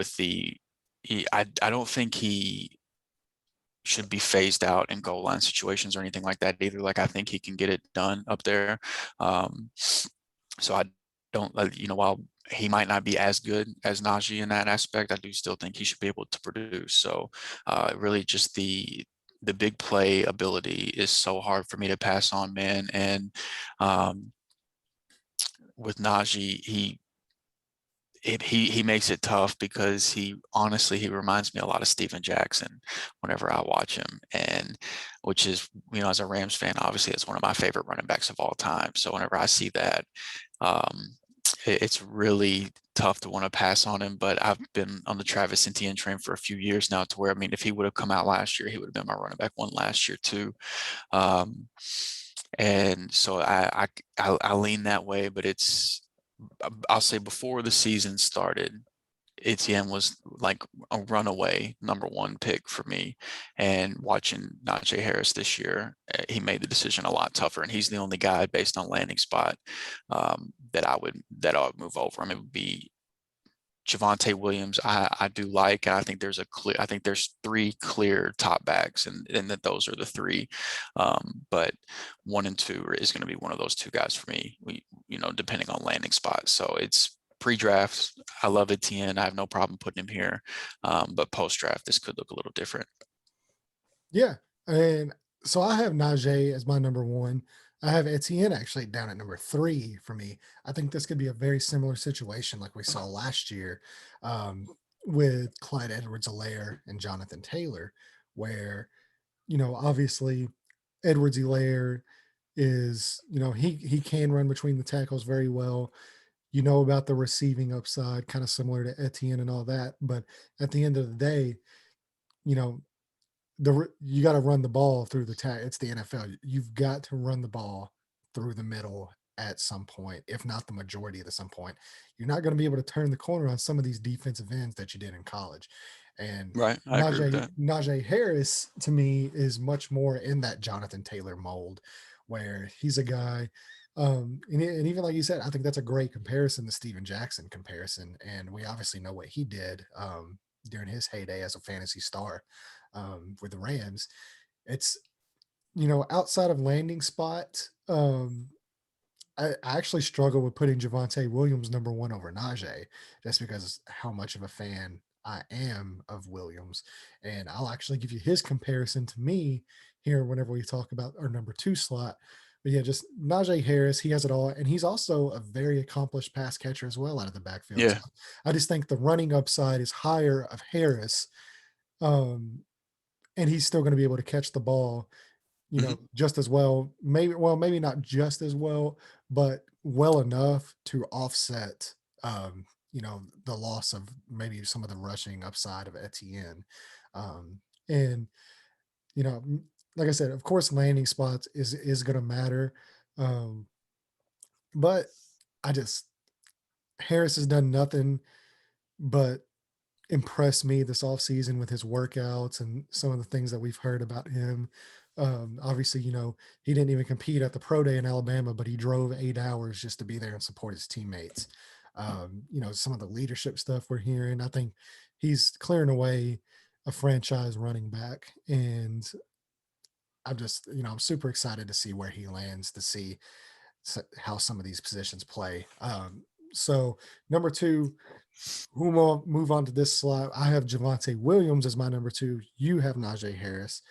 S2: I don't think he should be phased out in goal line situations or anything like that either. Like, I think he can get it done up there. Um, so I don't, while he might not be as good as Najee in that aspect, I do still think he should be able to produce. So really just the big play ability is so hard for me to pass on, man. And with Najee, he makes it tough because he reminds me a lot of Steven Jackson whenever I watch him, and which is, as a Rams fan, obviously it's one of my favorite running backs of all time. So whenever I see that, it's really tough to want to pass on him. But I've been on the Travis Etienne train for a few years now, to where, I mean, if he would have come out last year, he would have been my running back one last year too. And so I lean that way, but I'll say before the season started, Etienne was like a runaway number one pick for me. And watching Najee Harris this year, he made the decision a lot tougher. And he's the only guy based on landing spot that I would move over. I mean, it would be Javonte Williams. I do like. I think there's three clear top backs, and that those are the three. But 1 and 2 is going to be one of those two guys for me. Depending on landing spot. So it's pre-draft. I love Etienne. I have no problem putting him here. But post-draft, this could look a little different.
S1: Yeah. And so I have Najee as my number one. I have Etienne actually down at number 3 for me. I think this could be a very similar situation like we saw last year um, with Clyde Edwards-Helaire and Jonathan Taylor, where, obviously Edwards-Helaire is, he can run between the tackles very well. About the receiving upside, kind of similar to Etienne and all that. But at the end of the day, you know, you got to run the ball through the tag. It's the NFL. You've got to run the ball through the middle at some point, if not the majority of some point. You're not going to be able to turn the corner on some of these defensive ends that you did in college. And
S2: Right. I agree with that.
S1: Najee Harris to me is much more in that Jonathan Taylor mold, where he's a guy. And even like you said, I think that's a great comparison, the Steven Jackson comparison. And we obviously know what he did during his heyday as a fantasy star with the Rams. It's, outside of landing spot, I actually struggle with putting Javonte Williams number one over Najee, just because how much of a fan I am of Williams. And I'll actually give you his comparison to me here whenever we talk about our number 2 slot. But yeah, just Najee Harris, he has it all. And he's also a very accomplished pass catcher as well out of the backfield.
S2: Yeah.
S1: So I just think the running upside is higher of Harris. Um, and he's still going to be able to catch the ball,
S2: Mhm.
S1: just as well. Maybe not just as well, but well enough to offset, the loss of maybe some of the rushing upside of Etienne. And you know, like I said, of course, landing spots is going to matter. Um, but I just Harris has done nothing but impressed me this offseason with his workouts and some of the things that we've heard about him. Obviously, he didn't even compete at the pro day in Alabama, but he drove 8 hours just to be there and support his teammates. Some of the leadership stuff we're hearing, I think he's clearing away a franchise running back. And I'm just, I'm super excited to see where he lands, to see how some of these positions play. So number 2, who will move on to this slide? I have Javonte Williams as my number 2. You have Najee Harris.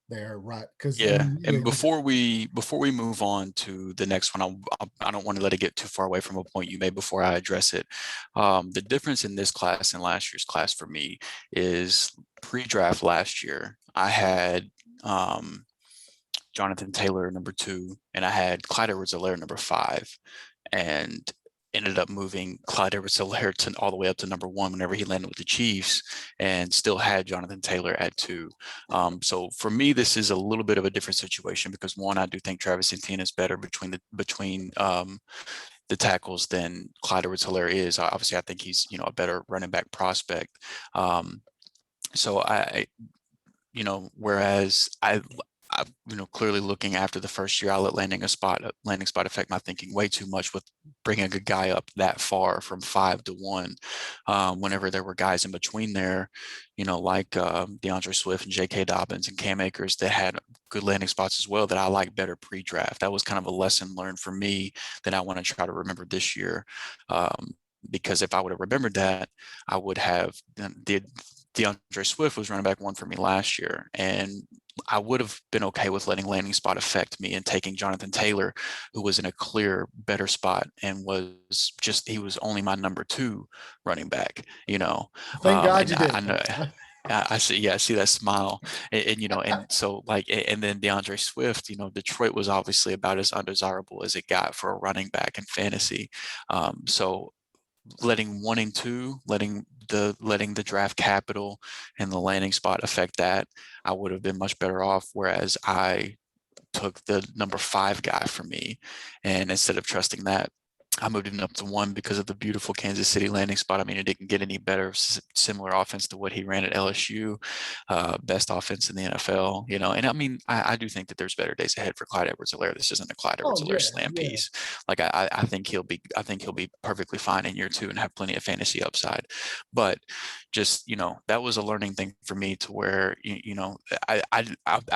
S1: there, right? Because
S2: Yeah,
S1: yeah,
S2: and before we move on to the next one, I don't want to let it get too far away from a point you made before I address it. The difference in this class and last year's class for me is pre-draft last year. I had Jonathan Taylor number 2, and I had Clyde Edwards-Helaire number 5, and ended up moving Clyde Edwards-Helaire to all the way up to number 1 whenever he landed with the Chiefs, and still had Jonathan Taylor at 2. So for me, this is a little bit of a different situation because one, I do think Travis Etienne is better between the tackles than Clyde Edwards-Helaire is. Obviously, I think he's a better running back prospect. So whereas clearly looking after the first year, I let landing spot affect my thinking way too much with bringing a guy up that far from 5 to 1. Whenever there were guys in between there, like DeAndre Swift and J.K. Dobbins and Cam Akers that had good landing spots as well that I like better pre-draft. That was kind of a lesson learned for me that I want to try to remember this year. Because if I would have remembered that, I would have did. DeAndre Swift was running back 1 for me last year, and I would have been okay with letting landing spot affect me and taking Jonathan Taylor, who was in a clear better spot and he was only my number 2 running back,
S1: thank God
S2: and
S1: you
S2: I
S1: did.
S2: know. I see, yeah, I see that smile, and so and then DeAndre Swift, Detroit was obviously about as undesirable as it got for a running back in fantasy, so letting 1 and 2, letting the draft capital and the landing spot affect that, I would have been much better off. Whereas I took the number 5 guy for me, and instead of trusting that, I moved him up to 1 because of the beautiful Kansas City landing spot. I mean, it didn't get any better, similar offense to what he ran at LSU, best offense in the NFL, And I mean, I do think that there's better days ahead for Clyde Edwards-Helaire. This isn't a Clyde
S1: Oh
S2: Edwards-Helaire
S1: yeah,
S2: slam
S1: yeah.
S2: piece. Like I think he'll be perfectly fine in year 2 and have plenty of fantasy upside. But just that was a learning thing for me to where I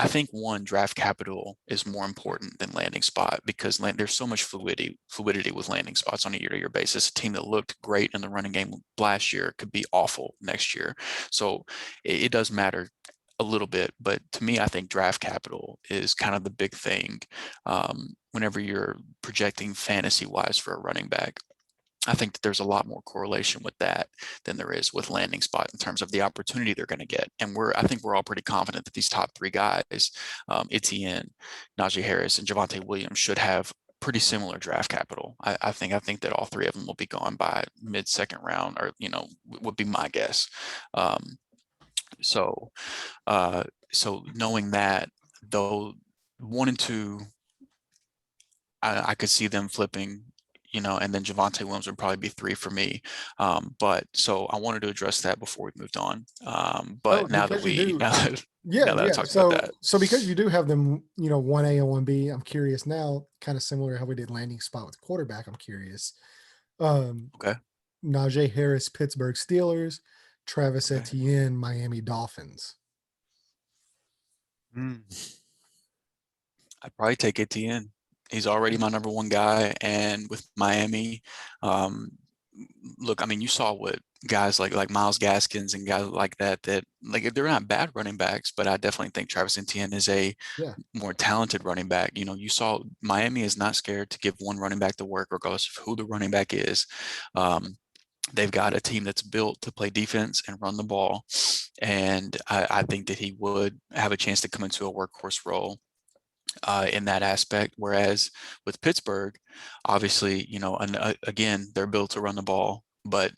S2: think one, draft capital is more important than landing spot because there's so much fluidity with landing spots on a year-to-year basis. A team that looked great in the running game last year could be awful next year. So it does matter a little bit, but to me, I think draft capital is kind of the big thing whenever you're projecting fantasy-wise for a running back. I think that there's a lot more correlation with that than there is with landing spot in terms of the opportunity they're going to get. And I think we're all pretty confident that these top 3 guys, Etienne, Najee Harris, and Javonte Williams, should have pretty similar draft capital. I think that all 3 of them will be gone by mid-second round, or would be my guess. So knowing that, though, 1 and 2, I could see them flipping, and then Javonte Williams would probably be 3 for me. But so I wanted to address that before we moved on.
S1: Oh,
S2: But
S1: because you do. Yeah,
S2: now that I
S1: yeah.
S2: talked about that,
S1: So because you do have them, 1A and 1B, I'm curious now, kind of similar to how we did landing spot with quarterback. I'm curious.
S2: okay,
S1: Najee Harris, Pittsburgh Steelers, Travis
S2: okay.
S1: Etienne, Miami Dolphins.
S2: Mm. I'd probably take Etienne. He's already my number 1 guy, and with Miami, look, I mean, you saw what guys like Miles Gaskins and guys like that like they're not bad running backs, but I definitely think Travis Etienne is a
S1: Yeah.
S2: more talented running back. You saw Miami is not scared to give one running back the work, regardless of who the running back is. They've got a team that's built to play defense and run the ball, and I think that he would have a chance to come into a workhorse role in that aspect. Whereas with Pittsburgh, obviously, again, they're built to run the ball, but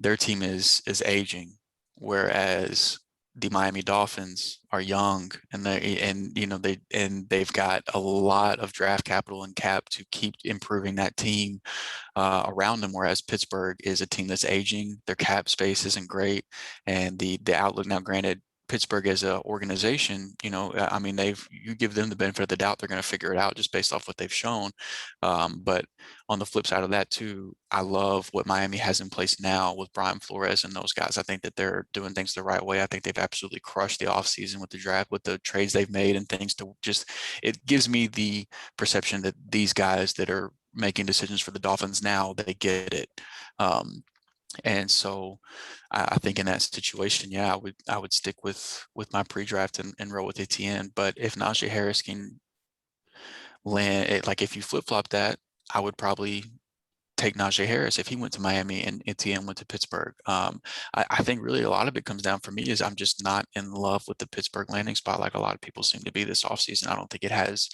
S2: their team is aging, whereas the Miami Dolphins are young, and they've got a lot of draft capital and cap to keep improving that team around them. Whereas Pittsburgh is a team that's aging, their cap space isn't great, and the outlook. Now, granted, Pittsburgh as an organization, I mean, you give them the benefit of the doubt, they're going to figure it out just based off what they've shown. But on the flip side of that too, I love what Miami has in place now with Brian Flores and those guys. I think that they're doing things the right way. I think they've absolutely crushed the offseason with the draft, with the trades they've made and things it gives me the perception that these guys that are making decisions for the Dolphins now, they get it. And so I think in that situation, yeah, I would stick with my pre-draft and roll with Etienne. But if Najee Harris can land it, like if you flip flop that, I would probably take Najee Harris if he went to Miami and Etienne went to Pittsburgh. I think really a lot of it comes down for me is I'm just not in love with the Pittsburgh landing spot like a lot of people seem to be this offseason. I don't think it has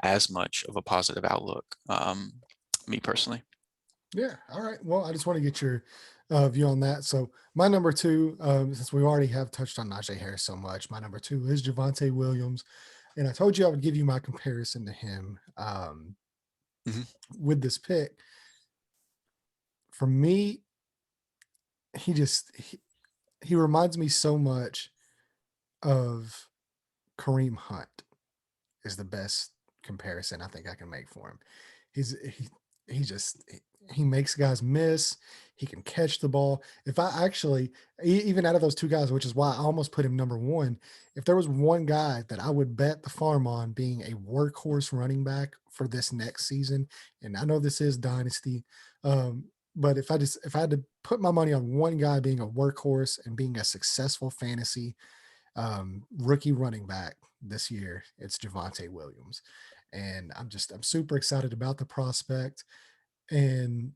S2: as much of a positive outlook. Me personally.
S1: Yeah. All right. Well, I just want to get your view on that. So my number two, since we already have touched on Najee Harris so much, my number two is Javante Williams, and I told you I would give you my comparison to him
S2: Mhm.
S1: with this pick. For me, he just he reminds me so much of Kareem Hunt. Is the best comparison I think I can make for him. He's he just he makes guys miss. He can catch the ball. If I actually even out of those two guys, which is why I almost put him number one, if there was one guy that I would bet the farm on being a workhorse running back for this next season, and I know this is dynasty, but if I had to put my money on one guy being a workhorse and being a successful fantasy rookie running back this year, it's Javante Williams. And I'm super excited about the prospect. And,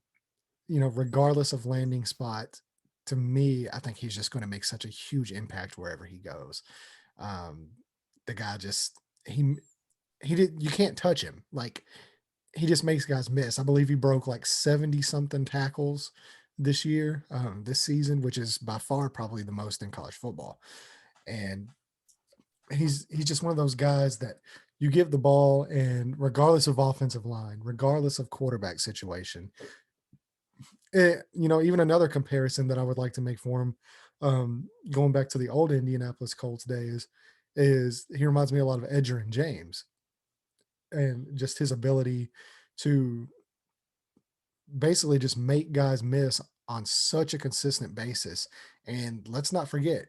S1: regardless of landing spot, to me, I think he's just going to make such a huge impact wherever he goes. Um, the guy just, he did, you can't touch him. Like, he just makes guys miss. I believe he broke like 70 something tackles this year, this season, which is by far probably the most in college football. And he's just one of those guys that you give the ball and regardless of offensive line, regardless of quarterback situation, even another comparison that I would like to make for him, going back to the old Indianapolis Colts days, is he reminds me a lot of Edgerrin James and just his ability to basically just make guys miss on such a consistent basis. And let's not forget,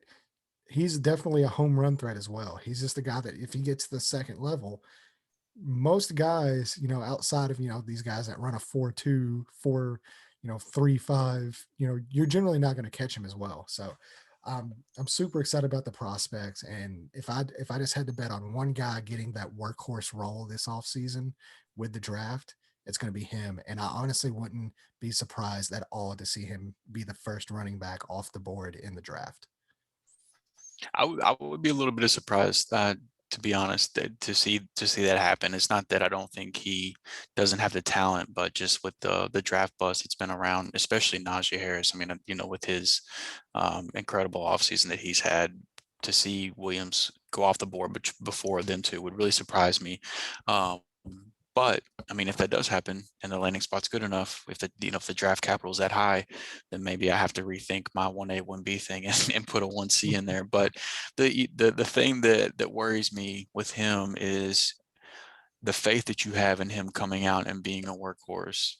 S1: he's definitely a home run threat as well. He's just a guy that if he gets to the second level, most guys, outside of, these guys that run a 4.2, 3.5, you're generally not going to catch him as well. So I'm super excited about the prospects. And if I just had to bet on one guy getting that workhorse role this offseason with the draft, it's going to be him. And I honestly wouldn't be surprised at all to see him be the first running back off the board in the draft.
S2: I would be a little bit of surprised, to be honest, to see that happen. It's not that I don't think he doesn't have the talent, but just with the draft bust that's been around, especially Najee Harris. I mean, with his incredible offseason that he's had, to see Williams go off the board, but before them two would really surprise me. Um, but I mean, if that does happen and the landing spot's good enough, if the draft capital is that high, then maybe I have to rethink my 1A 1B thing and put a 1C in there. But the thing that worries me with him is the faith that you have in him coming out and being a workhorse.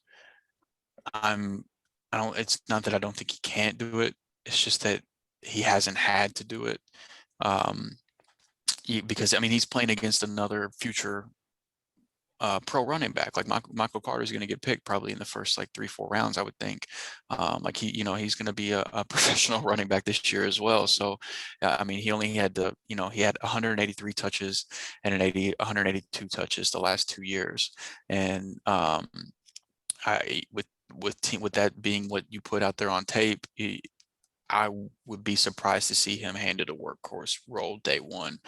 S2: I'm I don't It's not that I don't think he can't do it. It's just that he hasn't had to do it. Um, because I mean he's playing against another future pro running back. Like Michael Carter is going to get picked probably in the first like 3-4 rounds, I would think. Like he's going to be a professional running back this year as well. So, I mean, he only had he had 183 touches and 182 touches the last 2 years, and I with that being what you put out there on tape. I would be surprised to see him handed a workhorse role day one,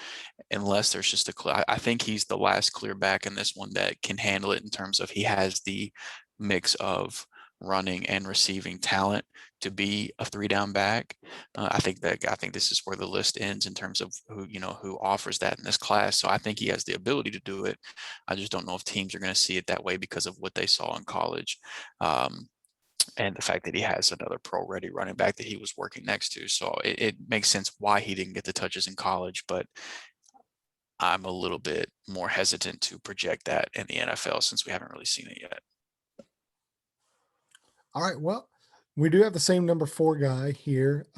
S2: unless there's just I think he's the last clear back in this one that can handle it in terms of he has the mix of running and receiving talent to be a three down back. I think this is where the list ends in terms of who offers that in this class. So I think he has the ability to do it. I just don't know if teams are going to see it that way because of what they saw in college. And the fact that he has another pro ready running back that he was working next to. So it makes sense why he didn't get the touches in college, but I'm a little bit more hesitant to project that in the NFL since we haven't really seen it yet.
S1: All right. Well, we do have the same number four guy here,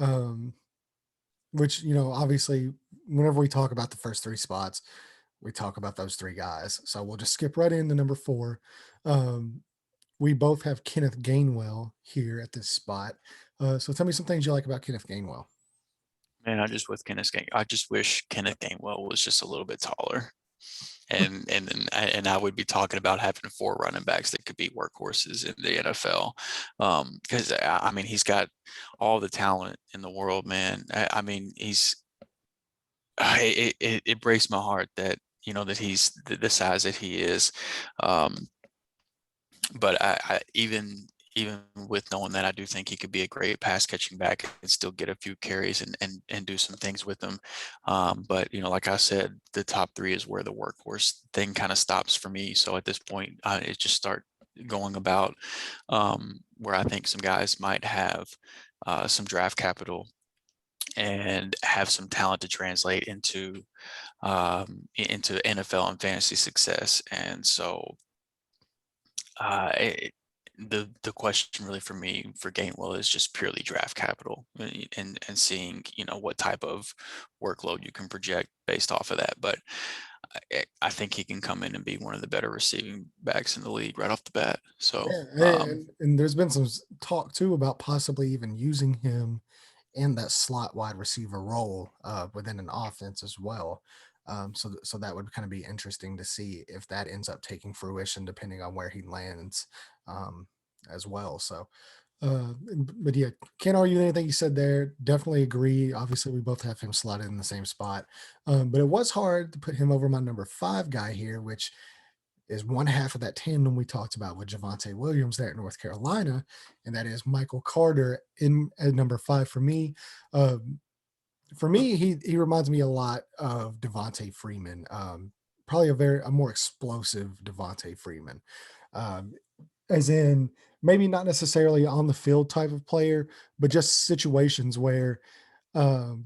S1: which, obviously, whenever we talk about the first three spots, we talk about those three guys. So we'll just skip right into number four. Um, we both have Kenneth Gainwell here at this spot. So tell me some things you like about Kenneth Gainwell.
S2: Man, I just wish Kenneth Gainwell was just a little bit taller. And I would be talking about having 4 running backs that could be workhorses in the NFL. Because I mean, he's got all the talent in the world, man. I mean, it breaks my heart that that he's the size that he is. Um, but even with knowing that, I do think he could be a great pass catching back and still get a few carries and do some things with them. But like I said, the top three is where the workhorse thing kind of stops for me. So at this point, it just start going about where I think some guys might have some draft capital and have some talent to translate into NFL and fantasy success. And so the question really for me for Gainwell is just purely draft capital and seeing what type of workload you can project based off of that. But I think he can come in and be one of the better receiving backs in the league right off the bat. So
S1: Yeah, and there's been some talk too about possibly even using him in that slot wide receiver role within an offense as well. So that would kind of be interesting to see if that ends up taking fruition, depending on where he lands um, as well. So, but yeah, can't argue anything you said there. Definitely agree. Obviously, we both have him slotted in the same spot, but it was hard to put him over my number 5 guy here, which is one half of that tandem we talked about with Javonte Williams there at North Carolina, and that is Michael Carter in at number 5 for me. Um, for me, he reminds me a lot of Devontae Freeman. Probably a more explosive Devontae Freeman, um, as in maybe not necessarily on the field type of player, but just situations where um,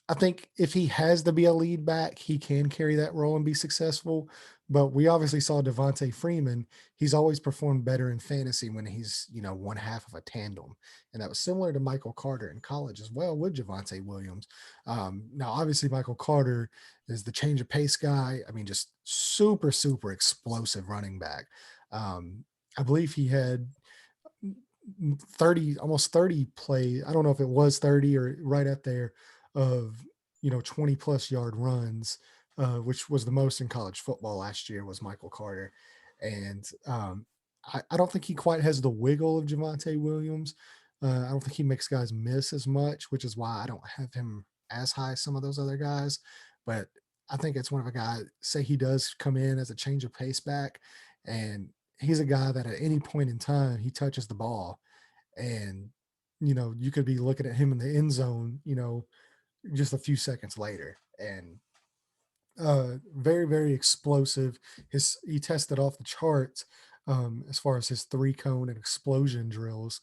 S1: I think if he has to be a lead back, he can carry that role and be successful. But we obviously saw Devontae Freeman. He's always performed better in fantasy when he's, one half of a tandem. And that was similar to Michael Carter in college as well with Javonte Williams. Now, obviously, Michael Carter is the change of pace guy. I mean, just super, super explosive running back. I believe he had 30, almost 30 play. I don't know if it was 30 or right up there of, 20 plus yard runs, which was the most in college football last year was Michael Carter. And I don't think he quite has the wiggle of Javonte Williams. I don't think he makes guys miss as much, which is why I don't have him as high as some of those other guys. But I think it's one of a guy, say he does come in as a change of pace back, and he's a guy that at any point in time he touches the ball and you could be looking at him in the end zone just a few seconds later. And very, very explosive. He tested off the charts as far as his 3 cone and explosion drills.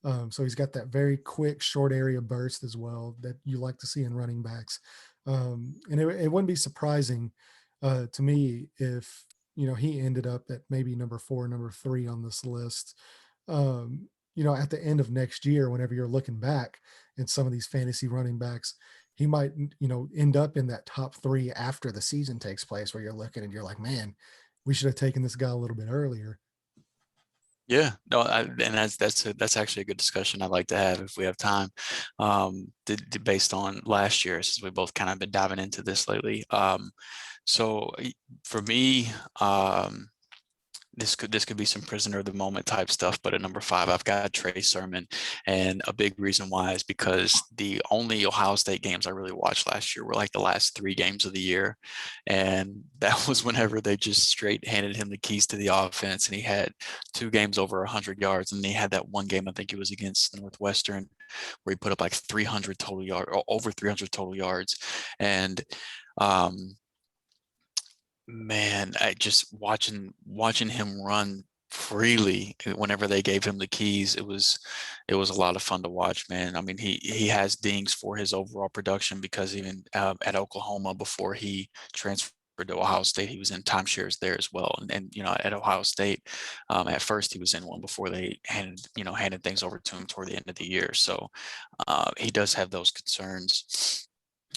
S1: So he's got that very quick short area burst as well that you like to see in running backs. And it wouldn't be surprising to me if he ended up at maybe number 4, number 3 on this list. At the end of next year, whenever you're looking back at some of these fantasy running backs, he might, end up in that top 3 after the season takes place, where you're looking and you're like, man, we should have taken this guy a little bit earlier.
S2: yeah, no, and that's actually a good discussion I'd like to have if we have time. Based on last year, since we both kind of been diving into this lately. So for me, this could be some prisoner of the moment type stuff, but at number 5, I've got Trey Sermon, and a big reason why is because the only Ohio State games I really watched last year were like the last 3 games of the year, and that was whenever they just straight handed him the keys to the offense, and he had 2 games over 100 yards, and he had that one game I think it was against Northwestern where he put up like 300 total yards, or over 300 total yards, and um, man, I just watching him run freely whenever they gave him the keys, it was a lot of fun to watch, man. I mean, he has dings for his overall production because even at Oklahoma before he transferred to Ohio State, he was in timeshares there as well. And at Ohio State, at first he was in one before they handed things over to him toward the end of the year. So he does have those concerns.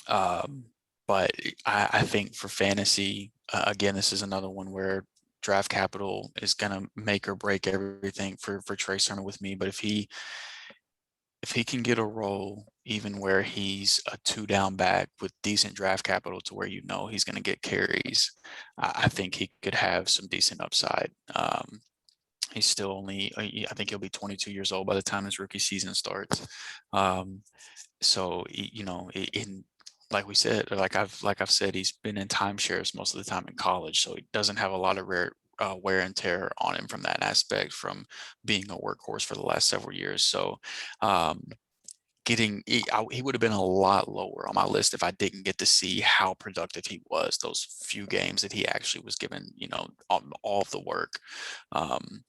S2: Um, but I think for fantasy, again, this is another one where draft capital is going to make or break everything for Trey Sermon with me. But if he can get a role even where he's a two down back with decent draft capital to where he's going to get carries, I think he could have some decent upside. He's still only, I think he'll be 22 years old by the time his rookie season starts. Um, so in like we said, like I've said, he's been in timeshares most of the time in college, so he doesn't have a lot of wear and tear on him from that aspect, from being a workhorse for the last several years. So um, he would have been a lot lower on my list if I didn't get to see how productive he was those few games that he actually was given, all of the work. Um,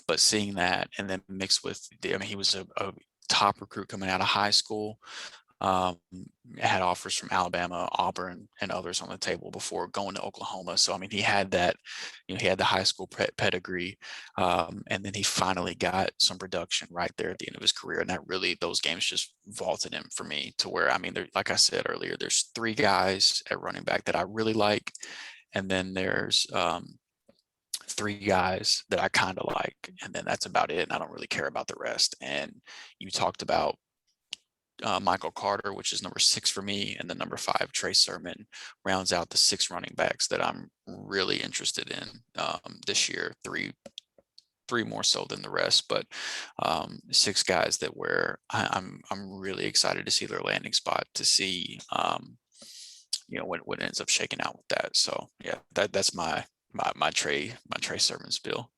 S2: but seeing that, and then mixed with he was a top recruit coming out of high school. Um, had offers from Alabama, Auburn, and others on the table before going to Oklahoma. So I mean, he had that, he had the high school pedigree, and then he finally got some production right there at the end of his career, and that really, those games just vaulted him for me to where, I mean, like I said earlier, there's three guys at running back that I really like, and then there's three guys that I kind of like, and then that's about it. And I don't really care about the rest. And you talked about Michael Carter, which is number 6 for me, and then number 5, Trey Sermon, rounds out the 6 running backs that I'm really interested in this year. Three more so than the rest, but 6 guys that where I'm really excited to see their landing spot, to see what ends up shaking out with that. So yeah, that's my Trey Sermon spill.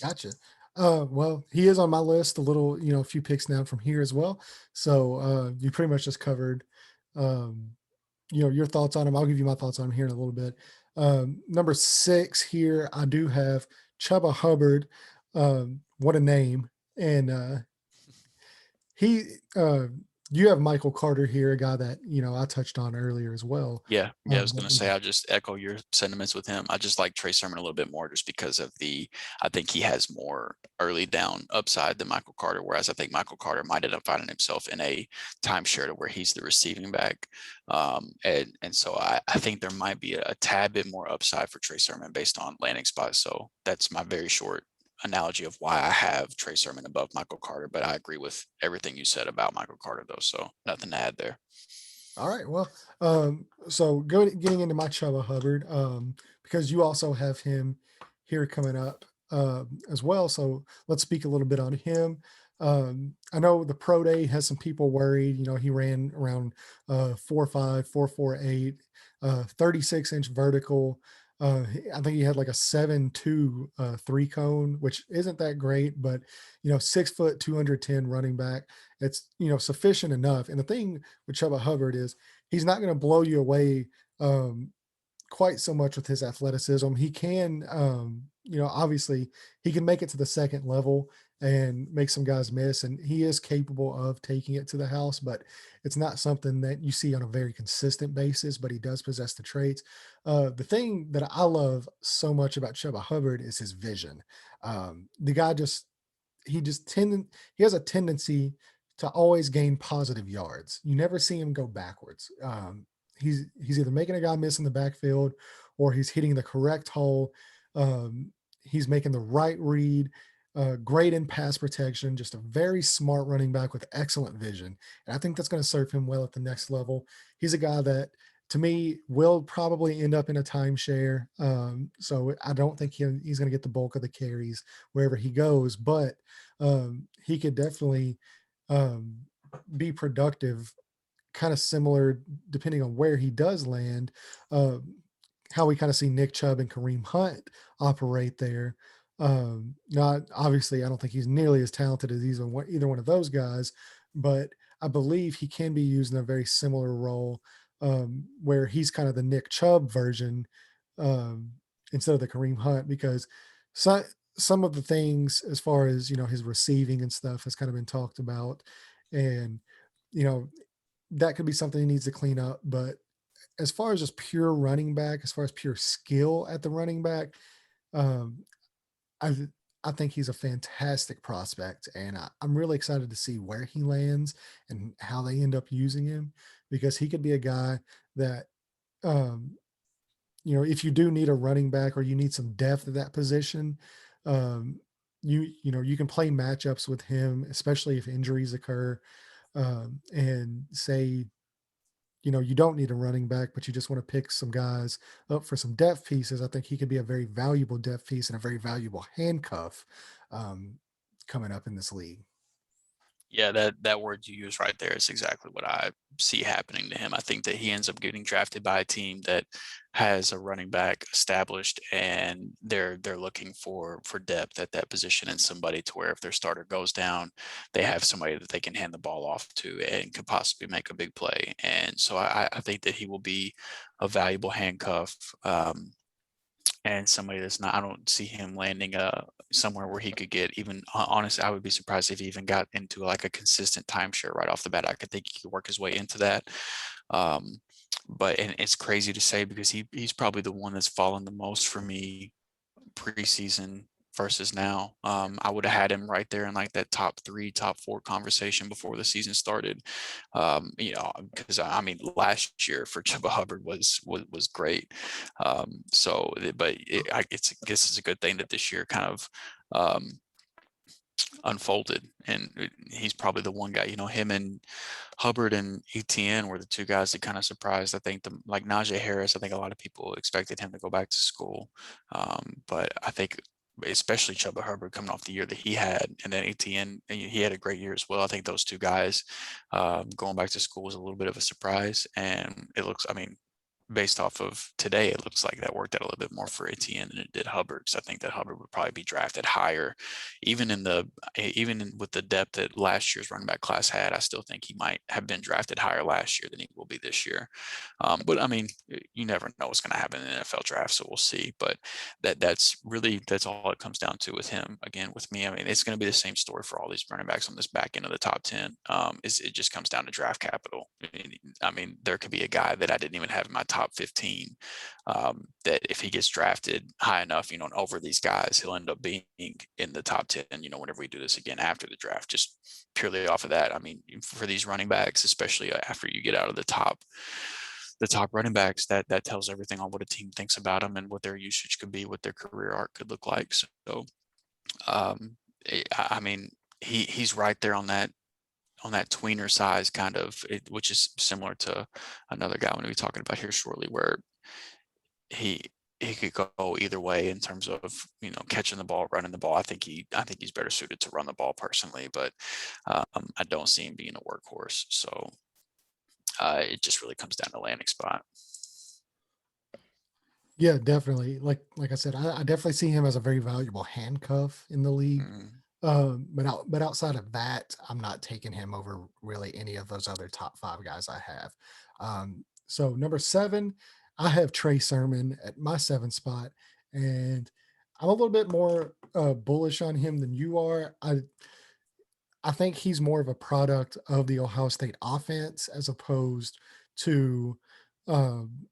S1: Gotcha. Well, he is on my list, a little, a few picks down from here as well. So you pretty much just covered, um, your thoughts on him. I'll give you my thoughts on him here in a little bit. Number 6 here, I do have Chuba Hubbard. What a name! And he, you have Michael Carter here, a guy that I touched on earlier as well.
S2: Yeah, yeah, I was
S1: That
S2: gonna say,
S1: we
S2: I'll just echo your sentiments with him. I just like Trey Sermon a little bit more just because of I think he has more early down upside than Michael Carter, whereas I think Michael Carter might end up finding himself in a timeshare to where he's the receiving back. And so I think there might be a tad bit more upside for Trey Sermon based on landing spots. So that's my very short analogy of why I have Trey Sermon above Michael Carter. But I agree with everything you said about Michael Carter, though. So nothing to add there.
S1: All right. Well, so getting into my Chuba Hubbard, because you also have him here coming up as well. So let's speak a little bit on him. I know the pro day has some people worried. He ran around 4.5, 4.48, 36-inch vertical. I think he had like a 7.2 three cone, which isn't that great, but 6 foot, 210 running back. It's sufficient enough. And the thing with Chuba Hubbard is he's not going to blow you away quite so much with his athleticism. He can, obviously he can make it to the second level and make some guys miss, and he is capable of taking it to the house, but it's not something that you see on a very consistent basis, but he does possess the traits. The thing that I love so much about Chuba Hubbard is his vision. The guy he has a tendency to always gain positive yards. You never see him go backwards. He's either making a guy miss in the backfield or he's hitting the correct hole. He's making the right read. Great in pass protection, just a very smart running back with excellent vision. And I think that's going to serve him well at the next level. He's a guy that, to me, will probably end up in a timeshare. So I don't think he's going to get the bulk of the carries wherever he goes, but he could definitely um, be productive, kind of similar depending on where he does land. Uh, how we kind of see Nick Chubb and Kareem Hunt operate there. Not obviously, I don't think he's nearly as talented as either one of those guys, but I believe he can be used in a very similar role, where he's kind of the Nick Chubb version, um, instead of the Kareem Hunt, because some some of the things as far as his receiving and stuff has kind of been talked about, and you know that could be something he needs to clean up. But as far as just pure running back, as far as pure skill at the running back, um, I I think he's a fantastic prospect, and I'm really excited to see where he lands and how they end up using him, because he could be a guy that, um, if you do need a running back or you need some depth at that position, um, you can play matchups with him, especially if injuries occur, and say you don't need a running back, but you just want to pick some guys up for some depth pieces. I think he could be a very valuable depth piece and a very valuable handcuff um, coming up in this league.
S2: Yeah, that word you use right there is exactly what I see happening to him. I think that he ends up getting drafted by a team that has a running back established, and they're looking for depth at that position and somebody to where if their starter goes down, they have somebody that they can hand the ball off to and could possibly make a big play. And so I think that he will be a valuable handcuff. And somebody that's not, I don't see him landing somewhere where he could get even honestly, I would be surprised if he even got into like a consistent timeshare right off the bat. I could think he could work his way into that. Um, but and it's crazy to say because he's probably the one that's fallen the most for me preseason versus now. I would have had him right there in like that top three, top four conversation before the season started. Because I mean, last year for Chuba Hubbard was great. It's I guess it's a good thing that this year kind of unfolded, and he's probably the one guy. Him and Hubbard and ETN were the two guys that kind of surprised. I think like Najee Harris, I think a lot of people expected him to go back to school. But I think especially Chuba Hubbard coming off the year that he had, and then ETN, he had a great year as well. I think those two guys going back to school was a little bit of a surprise. And it looks, I mean, based off of today, it looks like that worked out a little bit more for ATN than it did Hubbard. So I think that Hubbard would probably be drafted higher, with the depth that last year's running back class had. I still think he might have been drafted higher last year than he will be this year. But I mean, you never know what's going to happen in the NFL draft, so we'll see. But that's all it comes down to with him. Again, with me, I mean, it's going to be the same story for all these running backs on this back end of the top 10. It just comes down to draft capital. I mean, there could be a guy that I didn't even have in my top 15 that if he gets drafted high enough, and over these guys, he'll end up being in the top 10, whenever we do this again after the draft, just purely off of that. I mean, for these running backs, especially after you get out of the top running backs, that tells everything on what a team thinks about them and what their usage could be, what their career arc could look like. So, I mean, he's right there on that tweener size kind of, which is similar to another guy I'm going to be talking about here shortly, where he could go either way in terms of catching the ball, running the ball. I think he's better suited to run the ball personally, but I don't see him being a workhorse. So it just really comes down to landing spot.
S1: Yeah, definitely. Like I said, I definitely see him as a very valuable handcuff in the league.
S2: Mm.
S1: But outside of that, I'm not taking him over really any of those other top five guys I have. So number 7, I have Trey Sermon at my 7th spot, and I'm a little bit more bullish on him than you are. I think he's more of a product of the Ohio State offense as opposed to um,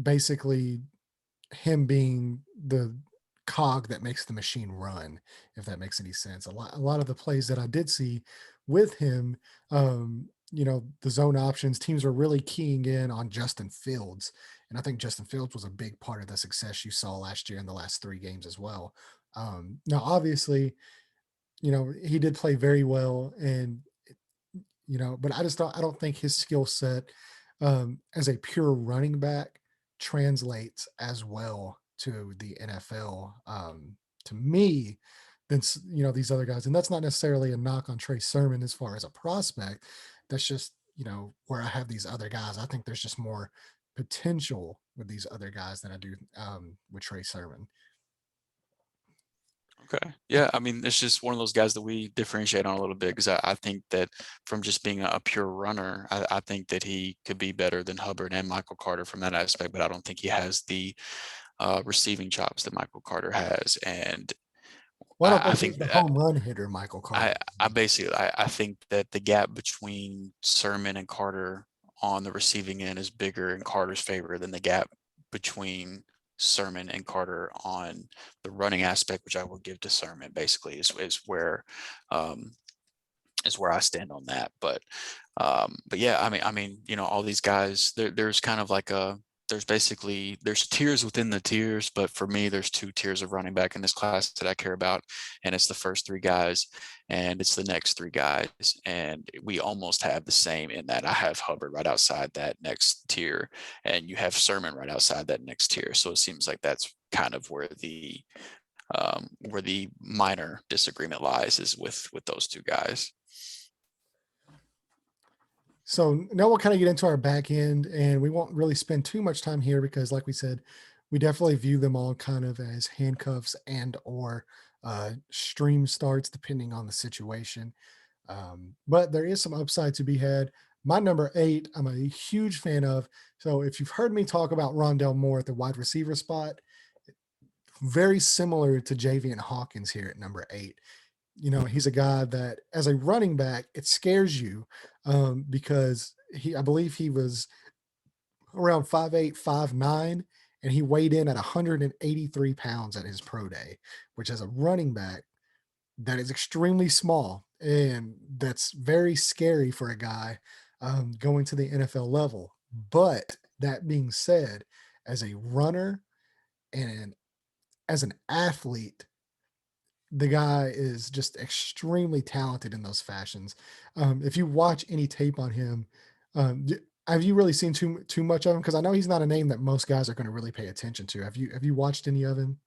S1: basically him being the cog that makes the machine run, if that makes any sense. A lot of the plays that I did see with him, the zone options, teams were really keying in on Justin Fields. And I think Justin Fields was a big part of the success you saw last year in the last 3 games as well. Now, obviously, he did play very well, and but I don't think his skill set as a pure running back translates as well to the NFL to me than these other guys. And that's not necessarily a knock on Trey Sermon as far as a prospect. That's just where I have these other guys. I think there's just more potential with these other guys than I do with Trey Sermon.
S2: Okay. Yeah. I mean, it's just one of those guys that we differentiate on a little bit because I think that from just being a pure runner, I think that he could be better than Hubbard and Michael Carter from that aspect, but I don't think he has the receiving chops that Michael Carter has. And
S1: Well, I don't
S2: I
S1: think he's
S2: think
S1: the
S2: that
S1: home run hitter Michael Carter.
S2: I think that the gap between Sermon and Carter on the receiving end is bigger in Carter's favor than the gap between Sermon and Carter on the running aspect, which I will give to Sermon. Basically, um, is where I stand on that. But yeah, I mean, all these guys, there's kind of like there's tiers within the tiers, but for me, there's two tiers of running back in this class that I care about, and it's the first three guys, and it's the next three guys, and we almost have the same in that I have Hubbard right outside that next tier, and you have Sermon right outside that next tier. So it seems like that's kind of where the minor disagreement lies is with those two guys.
S1: So now we'll kind of get into our back end, and we won't really spend too much time here because, like we said, we definitely view them all kind of as handcuffs and or stream starts depending on the situation. But there is some upside to be had. My number 8, I'm a huge fan of. So if you've heard me talk about Rondell Moore at the wide receiver spot, very similar to Javian Hawkins here at number 8. He's a guy that as a running back, it scares you because I believe he was around 5'8", 5'9", and he weighed in at 183 pounds at his pro day, which as a running back, that is extremely small. And that's very scary for a guy going to the NFL level. But that being said, as a runner and as an athlete, the guy is just extremely talented in those fashions. If you watch any tape on him, have you really seen too much of him? Because I know he's not a name that most guys are going to really pay attention to. Have you watched any of him?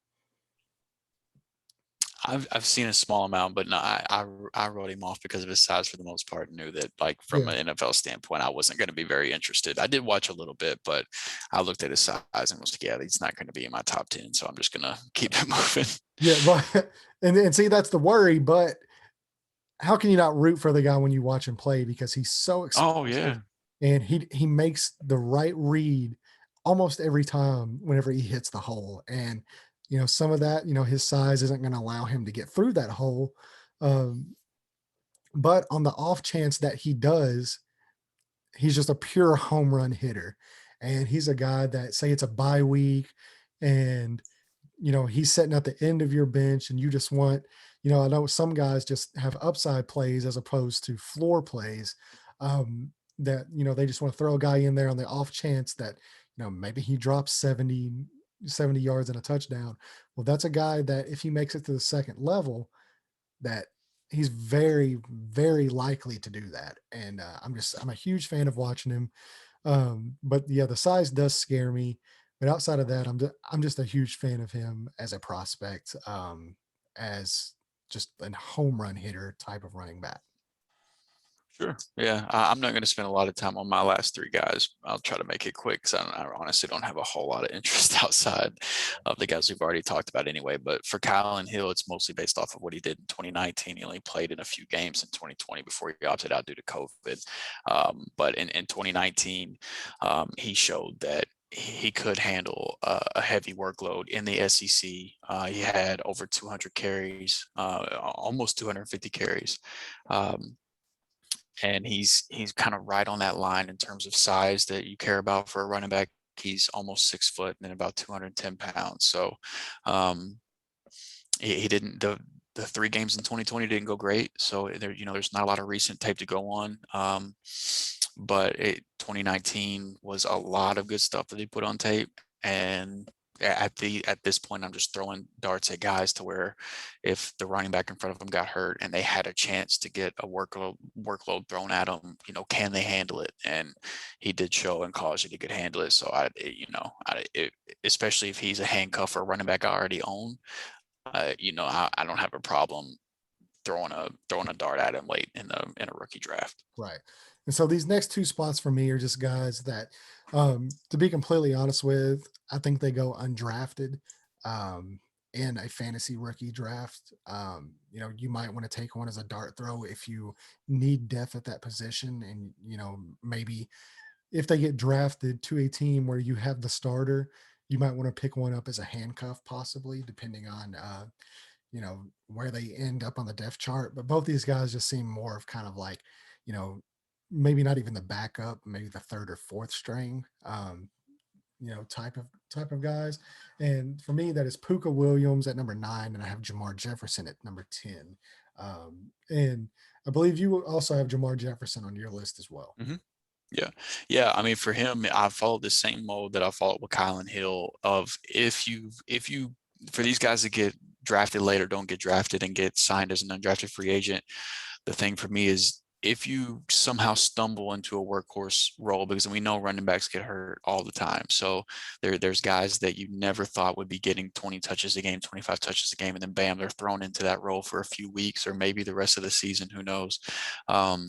S2: I've seen a small amount, but no, I wrote him off because of his size for the most part. Knew that, like, from
S1: Yeah,
S2: an NFL standpoint, I wasn't going to be very interested. I did watch a little bit, but I looked at his size and was like, yeah, he's not going to be in my top 10. So I'm just going to keep it moving.
S1: yeah, but and see that's the worry. But how can you not root for the guy when you watch him play because he's so
S2: Oh
S1: explosive
S2: yeah,
S1: and he makes the right read almost every time whenever he hits the hole. And some of that, his size isn't going to allow him to get through that hole. Um, but on the off chance that he does, he's just a pure home run hitter. And he's a guy that, say it's a bye week and he's sitting at the end of your bench and you just want, I know some guys just have upside plays as opposed to floor plays. That, they just want to throw a guy in there on the off chance that, maybe he drops 70 yards and a touchdown. Well, that's a guy that if he makes it to the second level, that he's very, very likely to do that. And I'm a huge fan of watching him. But yeah, the size does scare me. But outside of that, I'm just a huge fan of him as a prospect, as just a home run hitter type of running back.
S2: sure. Yeah, I'm not going to spend a lot of time on my last three guys. I'll try to make it quick because I honestly don't have a whole lot of interest outside of the guys we've already talked about anyway. But for Kylan Hill, it's mostly based off of what he did in 2019. He only played in a few games in 2020 before he opted out due to COVID. But in 2019, he showed that he could handle a heavy workload in the SEC. He had over 200 carries, almost 250 carries. And he's kind of right on that line in terms of size that you care about for a running back. He's almost 6 foot and then about 210 pounds. So he didn't the 3 games in 2020 didn't go great. So there's not a lot of recent tape to go on. But 2019 was a lot of good stuff that he put on tape. And at this point, I'm just throwing darts at guys to where if the running back in front of them got hurt and they had a chance to get a workload thrown at them, can they handle it? And he did show and cause you he could handle it. So especially if he's a handcuff or a running back I already own, I don't have a problem throwing a dart at him late in a rookie draft.
S1: Right. And so these next two spots for me are just guys that, to be completely honest with, I think they go undrafted in a fantasy rookie draft. You might want to take one as a dart throw if you need depth at that position. And, maybe if they get drafted to a team where you have the starter, you might want to pick one up as a handcuff, possibly, depending on, where they end up on the depth chart. But both these guys just seem more of kind of like, you know, maybe not even the backup, maybe the third or fourth string, type of guys. And for me, that is Puka Williams at number 9, and I have Jamar Jefferson at number 10. And I believe you also have Jamar Jefferson on your list as well.
S2: Mm-hmm. Yeah. Yeah. I mean, for him, I followed the same mode that I followed with Kylan Hill of for these guys to get drafted later, don't get drafted and get signed as an undrafted free agent. The thing for me is if you somehow stumble into a workhorse role, because we know running backs get hurt all the time. So there's guys that you never thought would be getting 20 touches a game, 25 touches a game, and then bam, they're thrown into that role for a few weeks or maybe the rest of the season, who knows. Um,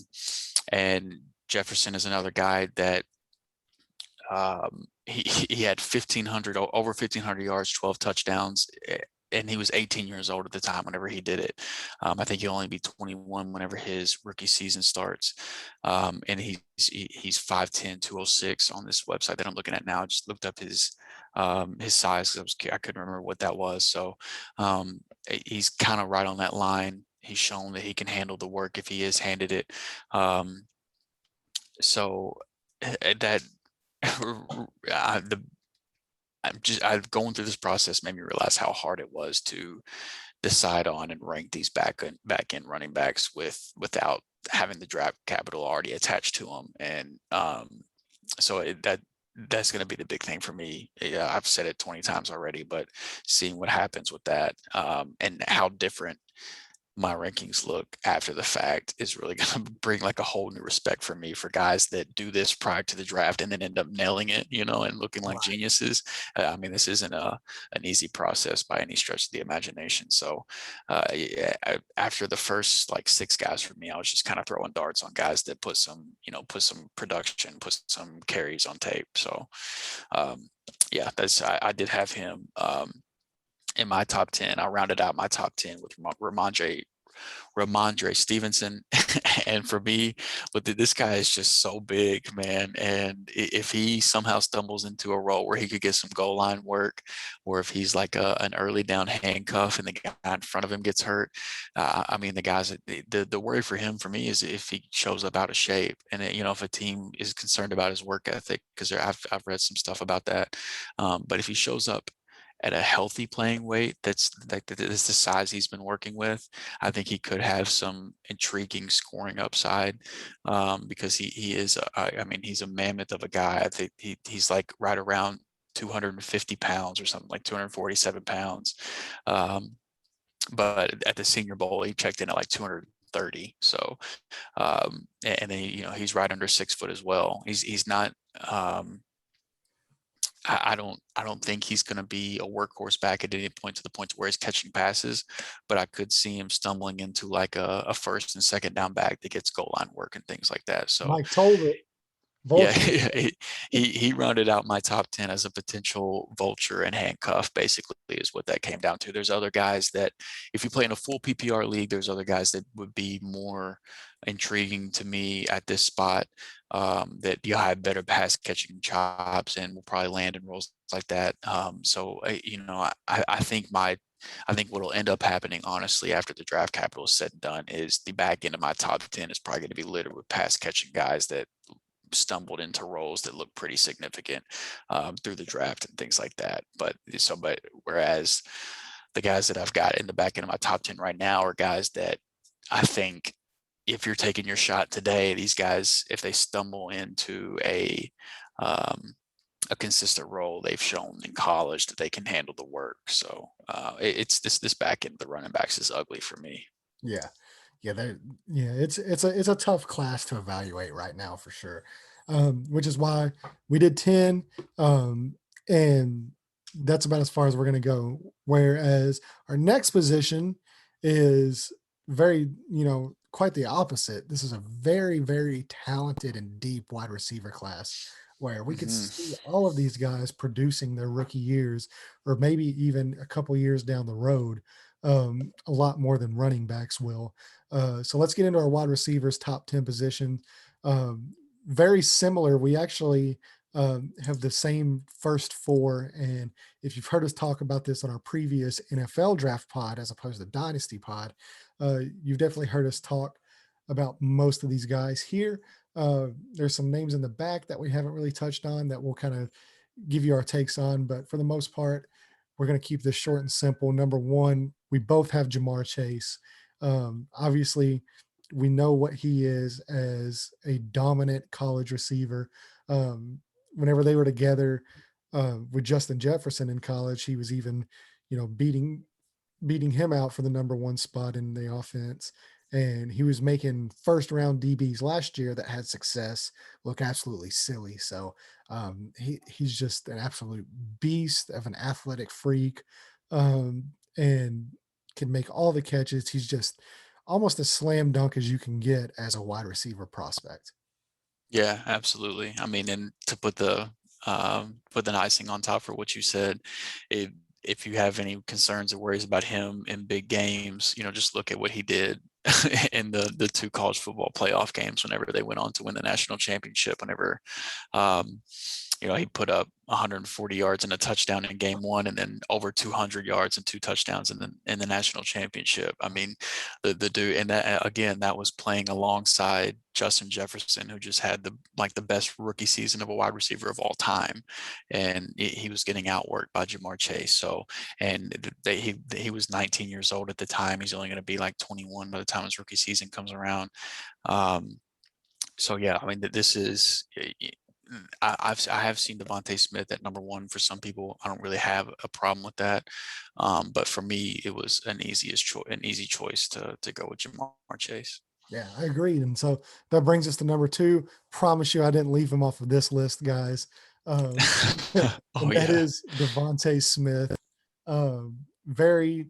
S2: and Jefferson is another guy that he had 1,500 over 1,500 yards, 12 touchdowns, and he was 18 years old at the time whenever he did it. I think he'll only be 21 whenever his rookie season starts. And he's 5'10", 206 on this website that I'm looking at now. I just looked up his size. I couldn't remember what that was. So he's kind of right on that line. He's shown that he can handle the work if he is handed it. So that the I've going through this process made me realize how hard it was to decide on and rank these back end running backs without having the draft capital already attached to them. And so that's going to be the big thing for me. Yeah, I've said it 20 times already, but seeing what happens with that, and how different my rankings look after the fact is really going to bring like a whole new respect for me for guys that do this prior to the draft and then end up nailing it, and looking like
S1: Right.
S2: geniuses. I mean, this isn't an easy process by any stretch of the imagination. So yeah, after the first like 6 guys for me, I was just kind of throwing darts on guys that put some production, put some carries on tape. So yeah, I did have him in my top 10. I rounded out my top 10 with Ramondre Stevenson. And for me, this guy is just so big, man. And if he somehow stumbles into a role where he could get some goal line work, or if he's like an early down handcuff and the guy in front of him gets hurt, I mean, the worry for him, for me, is if he shows up out of shape. And if a team is concerned about his work ethic, because I've read some stuff about that. But if he shows up at a healthy playing weight, that's the size he's been working with, I think he could have some intriguing scoring upside, because he is. I mean, he's a mammoth of a guy. I think he's like right around 250 pounds or something, like 247 pounds. But at the Senior Bowl, he checked in at like 230. So, and then he's right under 6 foot as well. He's not. I don't think he's going to be a workhorse back at any point to the point where he's catching passes, but I could see him stumbling into like a first and second down back that gets goal line work and things like that. So
S1: Mike Tolbert,
S2: yeah,
S1: Vulture.
S2: he rounded out my top 10 as a potential vulture and handcuff, basically, is what that came down to. There's other guys that, if you play in a full PPR league, there's other guys that would be more intriguing to me at this spot, that you have better pass catching chops and will probably land in roles like that. So I think what'll end up happening, honestly, after the draft capital is said and done, is the back end of my top 10 is probably going to be littered with pass catching guys that stumbled into roles that look pretty significant through the draft and things like that. But whereas the guys that I've got in the back end of my top 10 right now are guys that I think, if you're taking your shot today, these guys, if they stumble into a consistent role, they've shown in college that they can handle the work. So it's this back end of the running backs is ugly for me.
S1: Yeah. Yeah, it's a tough class to evaluate right now for sure. Which is why we did 10. And that's about as far as we're gonna go. Whereas our next position is very, quite the opposite. This is a very, very talented and deep wide receiver class where we could
S2: Hmm.
S1: see all of these guys producing their rookie years, or maybe even a couple years down the road, a lot more than running backs will. So let's get into our wide receivers top 10 position. Very similar. We actually have the same first 4. And if you've heard us talk about this on our previous NFL draft pod, as opposed to Dynasty pod, you've definitely heard us talk about most of these guys here. There's some names in the back that we haven't really touched on that we'll kind of give you our takes on. But for the most part, we're going to keep this short and simple. Number 1, we both have Jamar Chase. Obviously, We know what he is as a dominant college receiver. Um, Whenever they were together with Justin Jefferson in college, he was even, beating him out for the number one spot in the offense. And he was making first round DBs last year that had success look absolutely silly. So he's just an absolute beast of an athletic freak, and can make all the catches. He's just almost a slam dunk as you can get as a wide receiver prospect.
S2: Yeah, absolutely. I mean, and to put the icing on top for what you said, if if you have any concerns or worries about him in big games, just look at what he did in the two college football playoff games whenever they went on to win the national championship. Whenever um, he put up 140 yards and a touchdown in game one, and then over 200 yards and two touchdowns in the national championship. I mean, the dude, and that again, that was playing alongside Justin Jefferson, who just had the best rookie season of a wide receiver of all time, and he was getting outworked by Jamar Chase. So, and he was 19 years old at the time. He's only going to be like 21 by the time his rookie season comes around. Um, so yeah, I mean, this is I have seen Devontae Smith at number one. For some people, I don't really have a problem with that, but for me, it was an easy choice to go with Jamar Chase.
S1: Yeah, I agreed. And so that brings us to number two. Promise you, I didn't leave him off of this list, guys. Um,
S2: Oh
S1: and that
S2: yeah,
S1: is Devontae Smith. Very,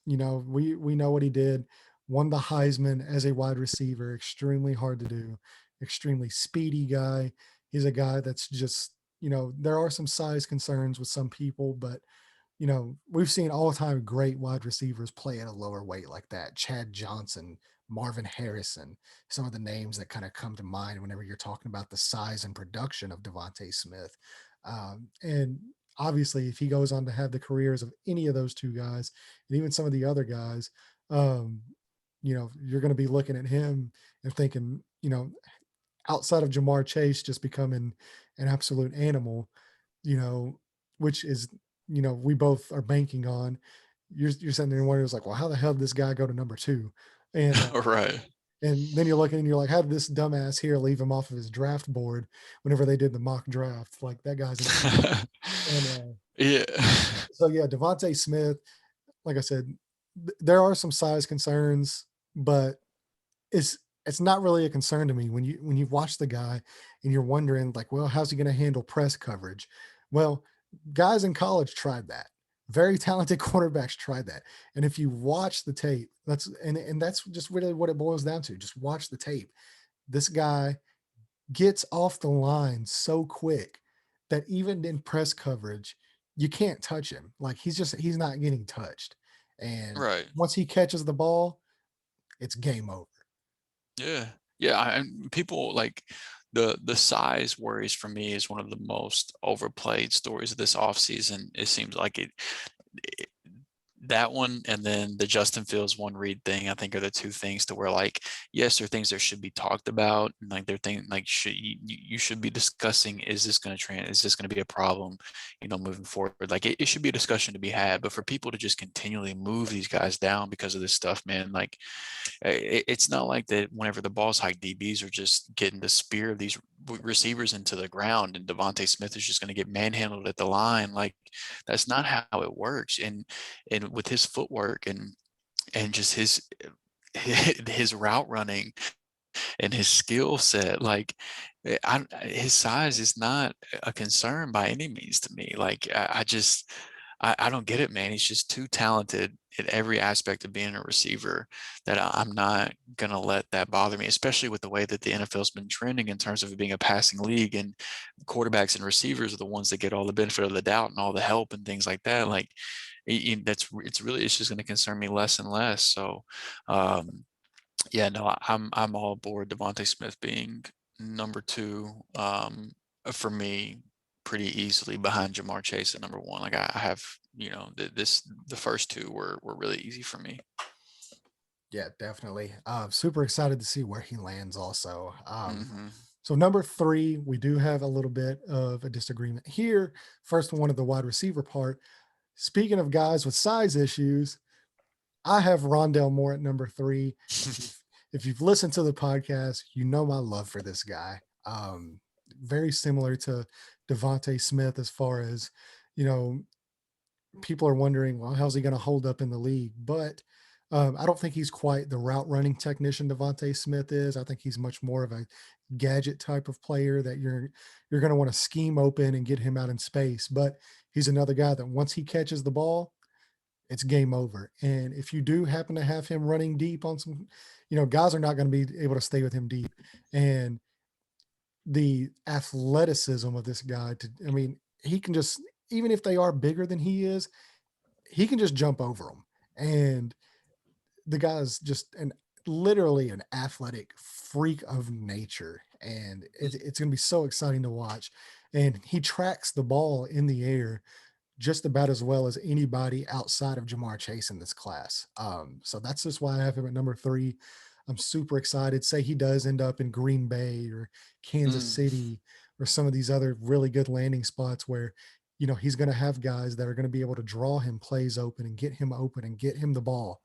S1: we know what he did. Won the Heisman as a wide receiver. Extremely hard to do. Extremely speedy guy. He's a guy that's just, there are some size concerns with some people, but we've seen all time great wide receivers play at a lower weight like that. Chad Johnson, Marvin Harrison, some of the names that kind of come to mind whenever you're talking about the size and production of Devontae Smith. And obviously, if he goes on to have the careers of any of those two guys, and even some of the other guys, um, you're going to be looking at him and thinking, outside of Jamar Chase just becoming an absolute animal, you know, which is, we both are banking on. You're sitting there and wondering, like, well, how the hell did this guy go to number two? And
S2: right.
S1: and then you're looking and you're like, how did this dumbass here leave him off of his draft board whenever they did the mock draft? Like that guy's an animal. And
S2: Yeah.
S1: so yeah, Devontae Smith, like I said, there are some size concerns, but it's not really a concern to me when you watch the guy and you're wondering like, well, how's he going to handle press coverage? Well, guys in college tried that. Very talented quarterbacks tried that. And if you watch the tape, and that's just really what it boils down to. Just watch the tape. This guy gets off the line so quick that even in press coverage, you can't touch him. Like he's not getting touched. And
S2: Right.
S1: once he catches the ball, it's game over.
S2: Yeah. Yeah. And people like the size worries for me is one of the most overplayed stories of this offseason. It seems like it that one and then the Justin Fields one read thing, I think are the two things to where like, yes, there are things that should be talked about. And like they're thinking like you should be discussing, is this gonna be a problem, moving forward? Like it should be a discussion to be had. But for people to just continually move these guys down because of this stuff, man, like it's not like that whenever the ball's high, DBs are just getting the spear of these receivers into the ground and Devontae Smith is just going to get manhandled at the line. Like that's not how it works. And with his footwork and just his route running and his skill set, like his size is not a concern by any means to me. Like I just I don't get it, man. He's just too talented in every aspect of being a receiver that I'm not gonna let that bother me, especially with the way that the NFL's been trending in terms of it being a passing league and quarterbacks and receivers are the ones that get all the benefit of the doubt and all the help and things like that. Like it's just going to concern me less and less. So um, yeah, no, I'm all aboard Devontae Smith being number two for me pretty easily behind Jamar Chase at number one. Like I have, the first two were really easy for me.
S1: Yeah, definitely. Super excited to see where he lands also.
S2: Hmm.
S1: So number three, we do have a little bit of a disagreement here. First one of the wide receiver part. Speaking of guys with size issues, I have Rondell Moore at number three. If if you've listened to the podcast, you know my love for this guy. Very similar to Devontae Smith as far as, you know, people are wondering, well, how's he going to hold up in the league? But I don't think he's quite the route running technician Devontae Smith is. I think he's much more of a gadget type of player that you're going to want to scheme open and get him out in space. But he's another guy that once he catches the ball, it's game over. And if you do happen to have him running deep on some, guys are not going to be able to stay with him deep. And the athleticism of this guy I mean, he can just, even if they are bigger than he can just jump over them. And the guy's just literally an athletic freak of nature. And it's going to be so exciting to watch. And he tracks the ball in the air just about as well as anybody outside of Jamar Chase in this class. So that's just why I have him at number 3. I'm super excited. Say he does end up in Green Bay or Kansas
S2: Mm.
S1: City or some of these other really good landing spots where, he's going to have guys that are going to be able to draw him plays open and get him the ball.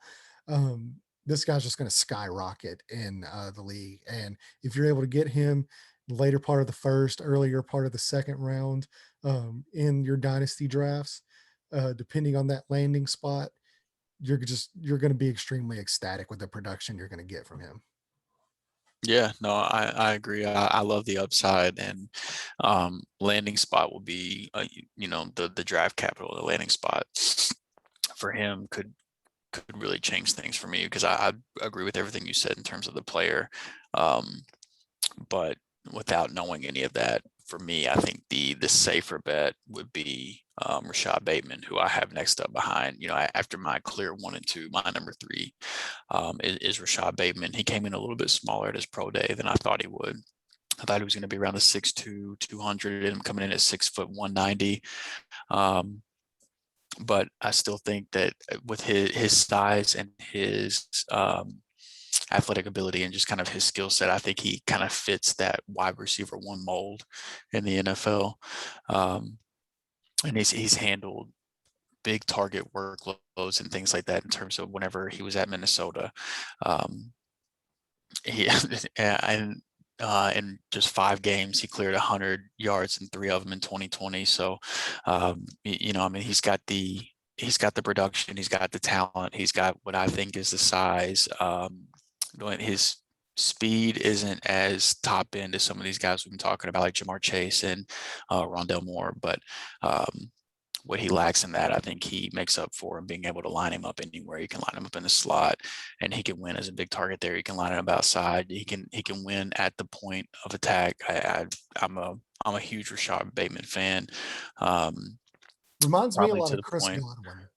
S1: This guy's just going to skyrocket in the league. And if you're able to get him later part of the first, earlier part of the second round, in your dynasty drafts, depending on that landing spot, you're going to be extremely ecstatic with the production you're going to get from him.
S2: Yeah, no, I agree. I love the upside, and landing spot will be, the draft capital, the landing spot for him could really change things for me, because I agree with everything you said in terms of the player. But without knowing any of that, for me, I think the safer bet would be Rashad Bateman, who I have next up behind. After my clear 1 and 2, my number 3 is Rashad Bateman. He came in a little bit smaller at his pro day than I thought he would. I thought he was going to be around the 6'2", 200, and coming in at 6 foot 190. But I still think that with his size and his athletic ability and just kind of his skill set, I think he kind of fits that wide receiver 1 mold in the NFL. And he's handled big target workloads and things like that in terms of whenever he was at Minnesota. He and in just 5 games, he cleared 100 yards in 3 of them in 2020. So, I mean, he's got the production, he's got the talent, he's got what I think is the size. His speed isn't as top end as some of these guys we've been talking about, like Jamar Chase and Rondell Moore, but what he lacks in that, I think he makes up for in being able to line him up anywhere. You can line him up in the slot, and he can win as a big target there. You can line him outside. He can win at the point of attack. I'm a huge Rashad Bateman fan.
S1: Reminds me a
S2: Probably
S1: lot
S2: to
S1: of
S2: the
S1: Chris
S2: point.
S1: Godwin.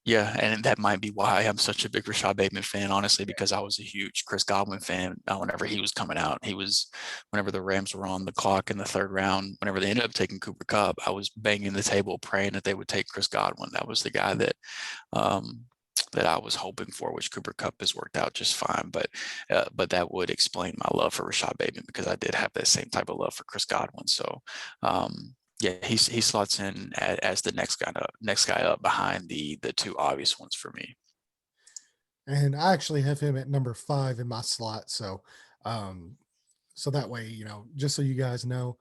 S2: Yeah, and that might be why I'm such a big Rashad Bateman fan, honestly, because I was a huge Chris Godwin fan whenever he was coming out. Whenever the Rams were on the clock in the 3rd round, whenever they ended up taking Cooper Kupp, I was banging the table praying that they would take Chris Godwin. That was the guy that I was hoping for, which Cooper Kupp has worked out just fine. But that would explain my love for Rashad Bateman, because I did have that same type of love for Chris Godwin. So yeah, he slots in as the next guy up behind the 2 obvious ones for me.
S1: And I actually have him at number 5 in my slot. So, so that way, just so you guys know,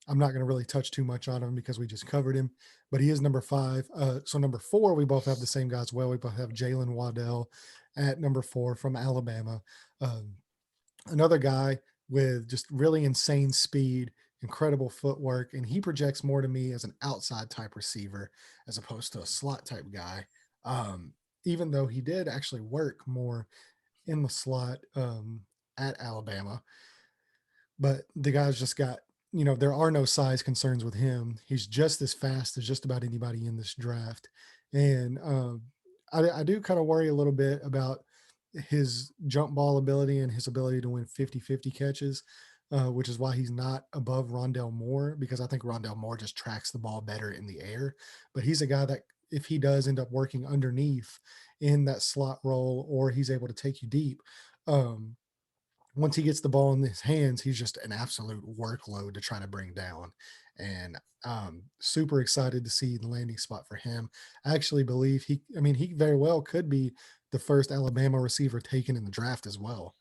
S1: I'm not going to really touch too much on him because we just covered him, but he is number 5. So number 4, we both have the same guys. Well, we both have Jalen Waddell at number 4 from Alabama. Another guy with just really insane speed, incredible footwork, and he projects more to me as an outside type receiver as opposed to a slot type guy. Even though he did actually work more in the slot at Alabama, but the guy's just got, there are no size concerns with him. He's just as fast as just about anybody in this draft. And I do kind of worry a little bit about his jump ball ability and his ability to win 50-50 catches, which is why he's not above Rondell Moore, because I think Rondell Moore just tracks the ball better in the air. But he's a guy that, if he does end up working underneath in that slot role, or he's able to take you deep, once he gets the ball in his hands, he's just an absolute workload to try to bring down. And super excited to see the landing spot for him. I actually believe he very well could be the first Alabama receiver taken in the draft as well.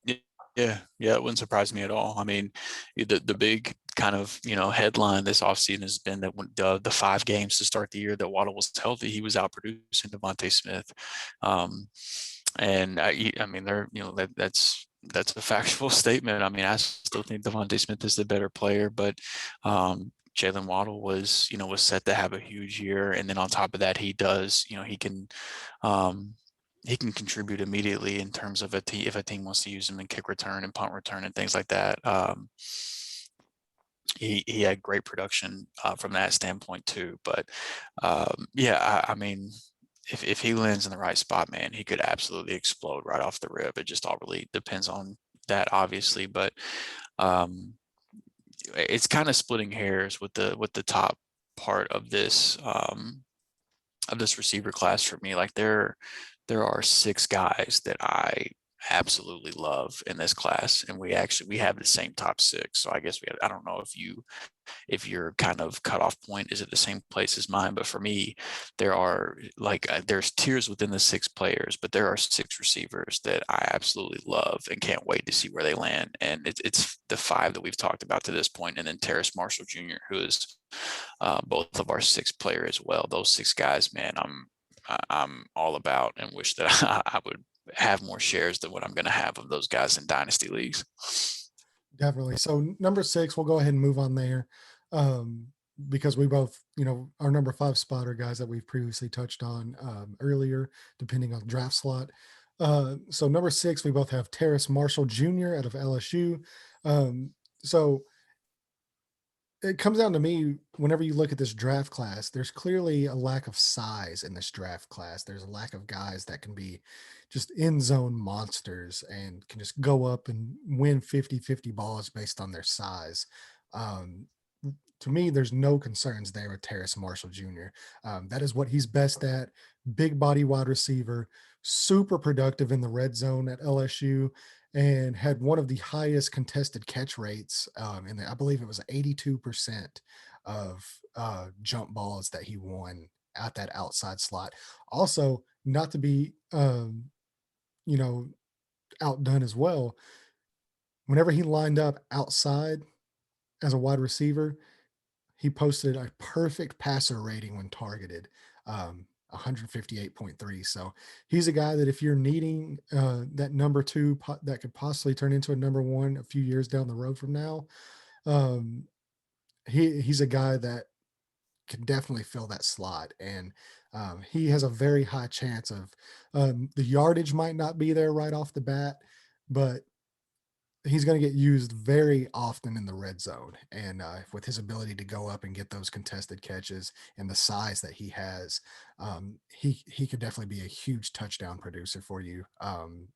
S2: Y yeah, yeah, it wouldn't surprise me at all. I mean, the big kind of, headline this offseason has been that when the 5 games to start the year that Waddle was healthy, he was outproducing DeVonta Smith. Um, and I mean, that's a factual statement. I mean, I still think DeVonta Smith is the better player, but, Jalen Waddle was set to have a huge year, and then on top of that, um he can contribute immediately in terms of if a team wants to use him in kick return and punt return and things like that. He had great production from that standpoint too. But yeah, I mean, if he lands in the right spot, man, he could absolutely explode right off the rip. It just all really depends on that, obviously. But um, it's kind of splitting hairs with the top part of this receiver class for me. Like there are 6 guys that I absolutely love in this class, and we have the same top 6. So I guess I don't know if your kind of cutoff point is at the same place as mine, but for me, there's tiers within the 6 players, but there are 6 receivers that I absolutely love and can't wait to see where they land. And it's the 5 that we've talked about to this point, and then Terrace Marshall Jr., who is both of our 6th player as well. Those 6 guys, man, I'm all about and wish that I would have more shares than what I'm going to have of those guys in dynasty leagues.
S1: Definitely. So number 6, we'll go ahead and move on there, because we both, our number 5 spotter guys that we've previously touched on earlier, depending on draft slot. So number 6, we both have Terrace Marshall Jr. out of LSU. So it comes down to me, whenever you look at this draft class, there's clearly a lack of size in this draft class. There's a lack of guys that can be just end zone monsters and can just go up and win 50-50 balls based on their size. Um, to me, there's no concerns there with Terrace Marshall Jr. That is what he's best at. Big body wide receiver, super productive in the red zone at LSU, and had one of the highest contested catch rates. I believe it was 82% of jump balls that he won at that outside slot. Also, not to be you know outdone as well. Whenever he lined up outside as a wide receiver, he posted a perfect passer rating when targeted, 158.3. So he's a guy that if you're needing that number 2 that could possibly turn into a number 1 a few years down the road from now, um, he's a guy that can definitely fill that slot. And he has a very high chance of the yardage might not be there right off the bat, but he's going to get used very often in the red zone. And with his ability to go up and get those contested catches and the size that he has, he could definitely be a huge touchdown producer for you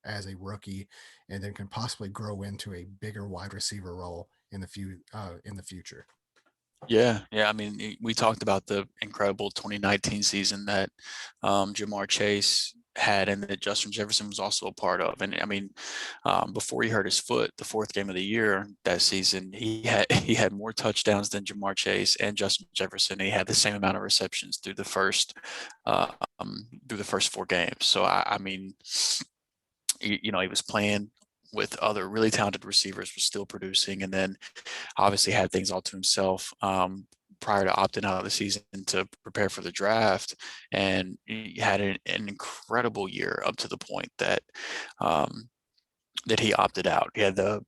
S1: as a rookie, and then can possibly grow into a bigger wide receiver role in the future.
S2: Yeah, yeah. I mean, we talked about the incredible 2019 season that Jamar Chase had, and that Justin Jefferson was also a part of. And I mean, before he hurt his foot, the 4th game of the year that season, he had more touchdowns than Jamar Chase and Justin Jefferson. He had the same amount of receptions uh, through the first 4 games. So I mean, he was playing with other really talented receivers, was still producing, and then obviously had things all to himself prior to opting out of the season to prepare for the draft. And he had an incredible year up to the point that that he opted out. He had the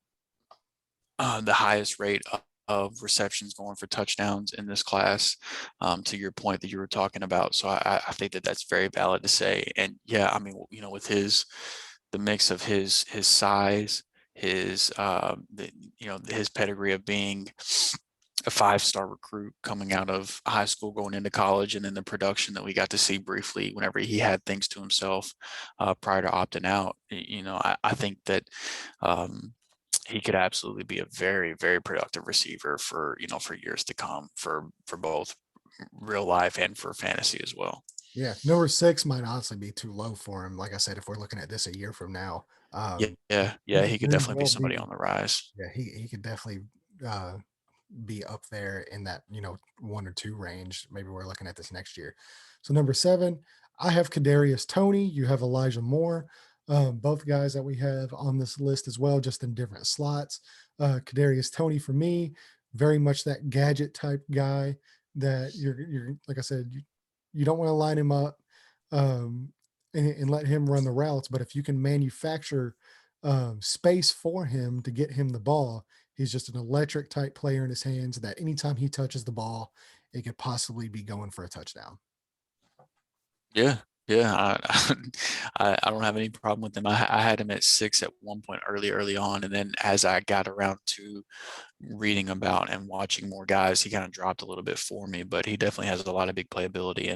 S2: highest rate of receptions going for touchdowns in this class, to your point that you were talking about. So I think that that's very valid to say. And yeah, I mean, with the mix of his size, his pedigree of being a 5-star recruit coming out of high school, going into college, and then the production that we got to see briefly whenever he had things to himself prior to opting out. I think that he could absolutely be a very, very productive receiver for years to come, for both real life and for fantasy as well.
S1: Yeah, number 6 might honestly be too low for him. Like I said, if we're looking at this a year from now,
S2: Yeah, yeah,
S1: he
S2: yeah.
S1: could
S2: He could
S1: very
S2: definitely be
S1: well
S2: somebody
S1: be.
S2: on the rise.
S1: Yeah, he could definitely uh, be up there in that 1 or 2 range. Maybe we're looking at this next year. So number 7, I have Kadarius Toney. You have Elijah Moore. Both guys that we have on this list as well, just in different slots. Kadarius Toney for me, very much that gadget type guy that you're like I said, you don't want to line him up um, and let him run the routes, but if you can manufacture space for him to get him the ball, he's just an electric type player in his hands that anytime he touches the ball, it could possibly be going for a touchdown.
S2: Yeah, yeah. I don't have any problem with him. I had him at 6 at one point early on, and then as I got around to reading about and watching more guys, he kind of dropped a little bit for me. But he definitely has a lot of big playability,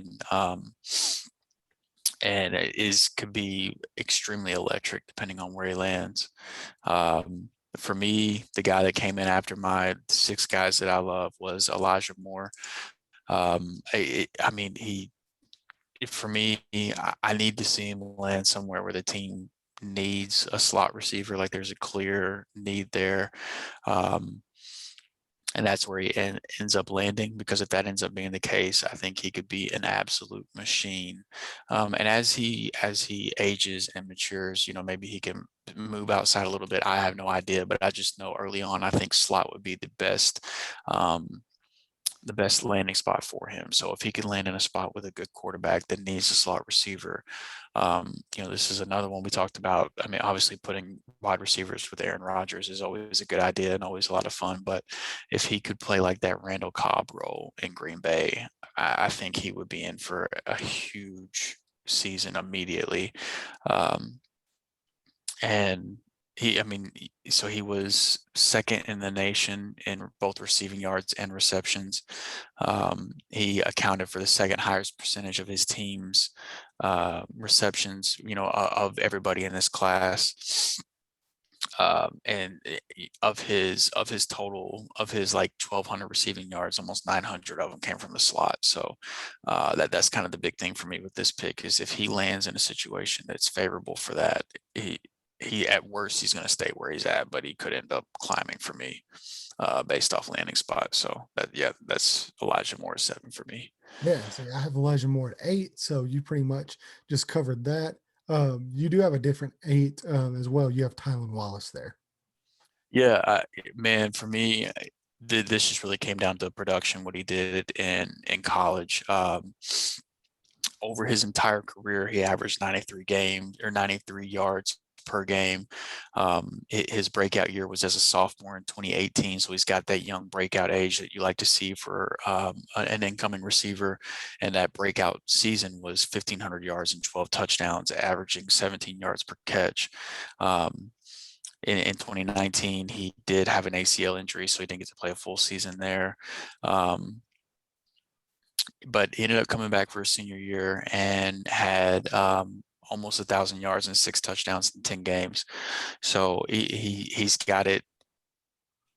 S2: and it is could be extremely electric depending on where he lands. For me, the guy that came in after my 6 guys that I love was Elijah Moore. I mean, for me, I need to see him land somewhere where the team needs a slot receiver, like there's a clear need there. Um, and that's where he ends up landing, because if that ends up being the case, I think he could be an absolute machine. And as he ages and matures, maybe he can move outside a little bit. I have no idea, but I just know early on, I think slot would be um, the best landing spot for him. So if he can land in a spot with a good quarterback that needs a slot receiver, this is another one we talked about. I mean, obviously putting wide receivers with Aaron Rodgers is always a good idea and always a lot of fun. But if he could play like that Randall Cobb role in Green Bay, I think he would be in for a huge season immediately. And so he was second in the nation in both receiving yards and receptions. He accounted for the second highest percentage of his team's receptions, of everybody in this class. And of his total of his like 1,200 receiving yards, almost 900 of them came from the slot. So that's kind of the big thing for me with this pick, is if he lands in a situation that's favorable for that, he at worst he's going to stay where he's at, but he could end up climbing for me based off landing spot. So that's Elijah Moore 7 for me.
S1: Yeah, so I have Elijah Moore at 8, so you pretty much just covered that. You do have a different 8 as well. You have Tylan Wallace there.
S2: Yeah, man, for me, this just really came down to production, what he did in college. Over his entire career, he averaged 93 yards per game. His breakout year was as a sophomore in 2018, so he's got that young breakout age that you like to see for an incoming receiver. And that breakout season was 1,500 yards and 12 touchdowns, averaging 17 yards per catch. In 2019, he did have an ACL injury, so he didn't get to play a full season there. But he ended up coming back for his senior year and had almost 1,000 yards and 6 touchdowns in 10 games. So he's got it.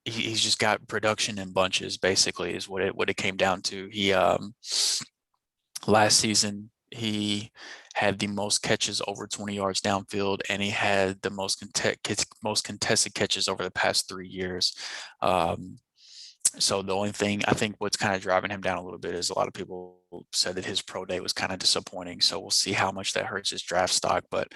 S2: He's just got production in bunches, basically, is what it came down to. He last season he had the most catches over 20 yards downfield, and he had the most contested catches over the past 3 years. So the only thing I think what's kind of driving him down a little bit is a lot of people said that his pro day was kind of disappointing. So we'll see how much that hurts his draft stock. But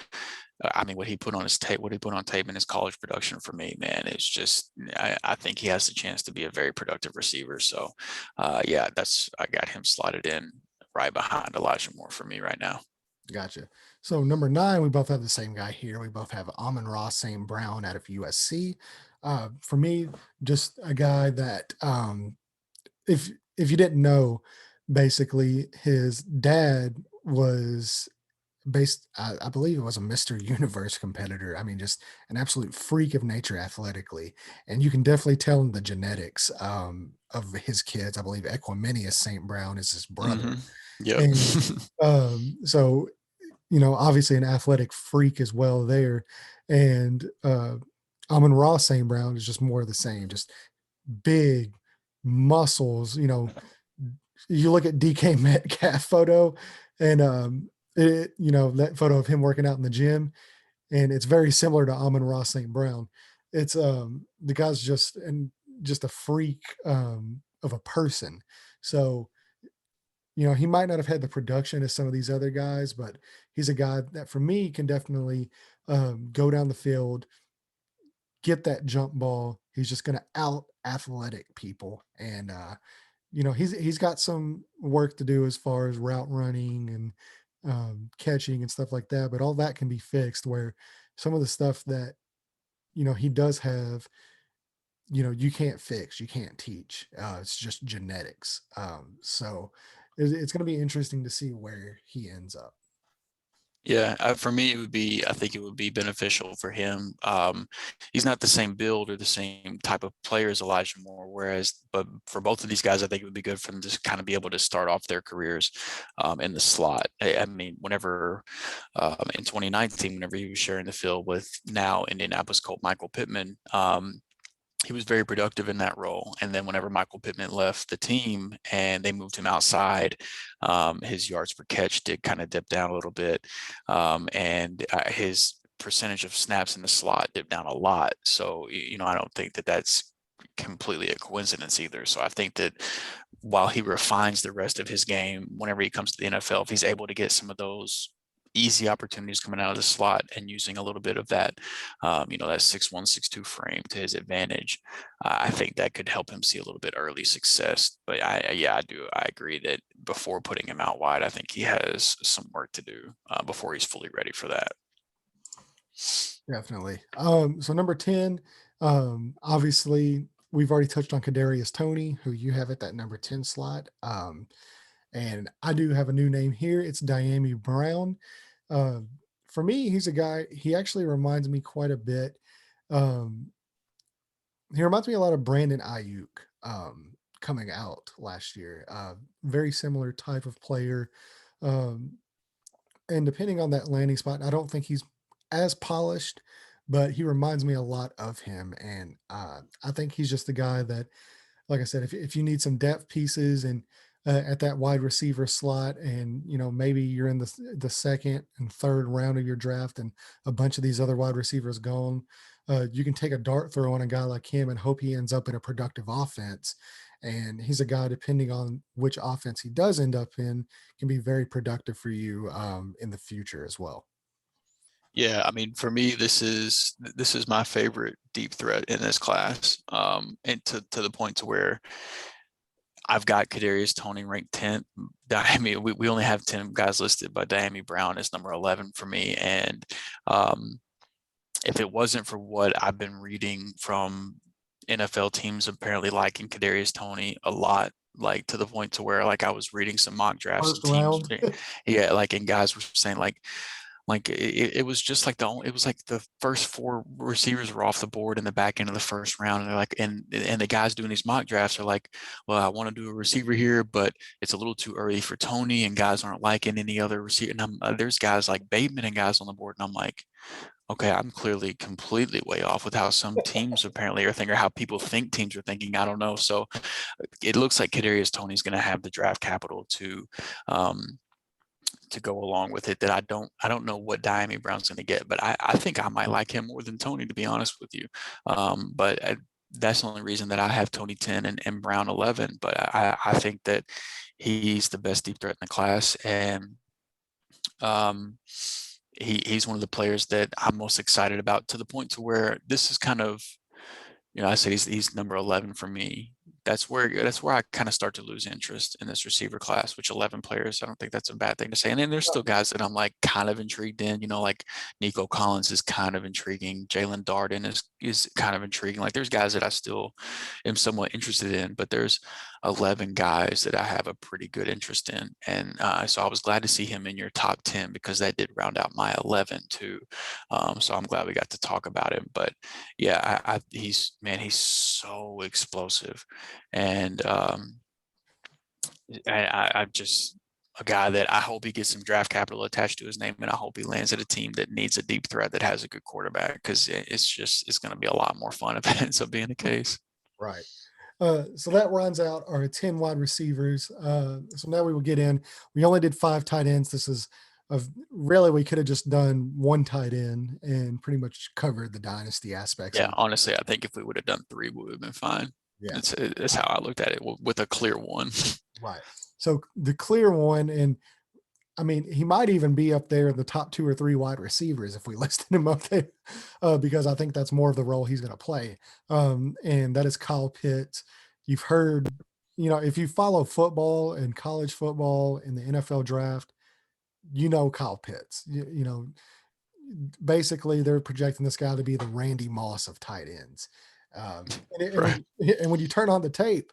S2: I mean, what he put on tape in his college production for me, man, is just, I think he has the chance to be a very productive receiver. So I got him slotted in right behind Elijah Moore for me right now.
S1: Gotcha. So number 9, we both have the same guy here. We both have Amon-Ra St. Brown out of USC. For me, just a guy that if you didn't know, basically his dad was based, I believe it was a Mr. Universe competitor. I mean, just an absolute freak of nature athletically. And you can definitely tell in the genetics of his kids. I believe Equiminius St. Brown is his brother.
S2: Mm-hmm. Yep.
S1: And so, obviously an athletic freak as well there. And Amon-Ra St. Brown is just more of the same, just big muscles. You look at DK Metcalf photo and that photo of him working out in the gym, and it's very similar to Amon-Ra St. Brown. It's the guy's just a freak of a person. So he might not have had the production as some of these other guys, but he's a guy that for me can definitely go down the field, get that jump ball. He's just going to out athletic people. And, he's got some work to do as far as route running and catching and stuff like that. But all that can be fixed where some of the stuff that, he does have, you can't fix, you can't teach. It's just genetics. So it's going to be interesting to see where he ends up.
S2: Yeah, for me, I think it would be beneficial for him. He's not the same build or the same type of player as Elijah Moore, but for both of these guys, I think it would be good for them to kind of be able to start off their careers in the slot. I mean, whenever in 2019, whenever he was sharing the field with now Indianapolis Colt Michael Pittman, he was very productive in that role. And then whenever Michael Pittman left the team and they moved him outside, his yards per catch did kind of dip down a little bit. And his percentage of snaps in the slot dipped down a lot. So, I don't think that that's completely a coincidence either. So I think that while he refines the rest of his game, whenever he comes to the NFL, if he's able to get some of those easy opportunities coming out of the slot and using a little bit of that, that 6'1", 6'2" frame to his advantage, I think that could help him see a little bit early success. But I do. I agree that before putting him out wide, I think he has some work to do before he's fully ready for that.
S1: Definitely. So number 10, obviously we've already touched on Kadarius Toney, who you have at that number 10 slot. And I do have a new name here. It's Diami Brown. Uh, for me, he's a guy, he actually reminds me quite a bit. Um, he reminds me a lot of Brandon Ayuk coming out last year. Very similar type of player. Um, and depending on that landing spot, I don't think he's as polished, but he reminds me a lot of him. And I think he's just the guy that, like I said, if you need some depth pieces and at that wide receiver slot, and maybe you're in the second and third round of your draft, and a bunch of these other wide receivers gone, you can take a dart throw on a guy like him and hope he ends up in a productive offense. And he's a guy, depending on which offense he does end up in, can be very productive for you in the future as well.
S2: Yeah, I mean, for me, this is my favorite deep threat in this class, and to the point to where I've got Kadarius Toney ranked 10th. I mean, we only have 10 guys listed, but Diami Brown is number 11 for me. And if it wasn't for what I've been reading from NFL teams apparently liking Kadarius Toney a lot, like to the point to where like I was reading some mock drafts
S1: First
S2: and teams,
S1: round.
S2: yeah, like and guys were saying like it was just like it was like the first four receivers were off the board in the back end of the first round, and they're like, and the guys doing these mock drafts are like, well, I want to do a receiver here, but it's a little too early for Toney, and guys aren't liking any other receiver. And there's guys like Bateman and guys on the board, and I'm like, okay, I'm clearly completely way off with how some teams apparently are thinking, or how people think teams are thinking. I don't know. So it looks like Kadarius Toney's going to have the draft capital to go along with it. That I don't know what Diami Brown's going to get, but I think I might like him more than Toney, to be honest with you. That's the only reason that I have Toney 10 and Brown 11. But I think that he's the best deep threat in the class, and he's one of the players that I'm most excited about, to the point to where this is kind of, I said he's number 11 for me. That's where I kind of start to lose interest in this receiver class, which 11 players, I don't think that's a bad thing to say. And then there's still guys that I'm like kind of intrigued in, like Nico Collins is kind of intriguing. Jalen Darden is kind of intriguing. Like there's guys that I still am somewhat interested in, but there's 11 guys that I have a pretty good interest in. And so I was glad to see him in your top 10, because that did round out my 11 too. So I'm glad we got to talk about him. But yeah, he's so explosive. And I'm just a guy that I hope he gets some draft capital attached to his name, and I hope he lands at a team that needs a deep threat that has a good quarterback, because it's going to be a lot more fun if it ends up being the case.
S1: Right. So that runs out our 10 wide receivers. So now we will get in. We only did 5 tight ends. This is really, we could have just done 1 tight end and pretty much covered the dynasty aspects.
S2: Yeah, honestly, I think if we would have done 3, we would have been fine.
S1: Yeah.
S2: That's how I looked at it, with a clear one.
S1: Right. So the clear one, and I mean, he might even be up there in the top 2 or 3 wide receivers if we listed him up there, because I think that's more of the role he's gonna play, and that is Kyle Pitts. You've heard, if you follow football and college football in the NFL draft, Kyle Pitts. Basically, they're projecting this guy to be the Randy Moss of tight ends, and
S2: Right.
S1: when you turn on the tape,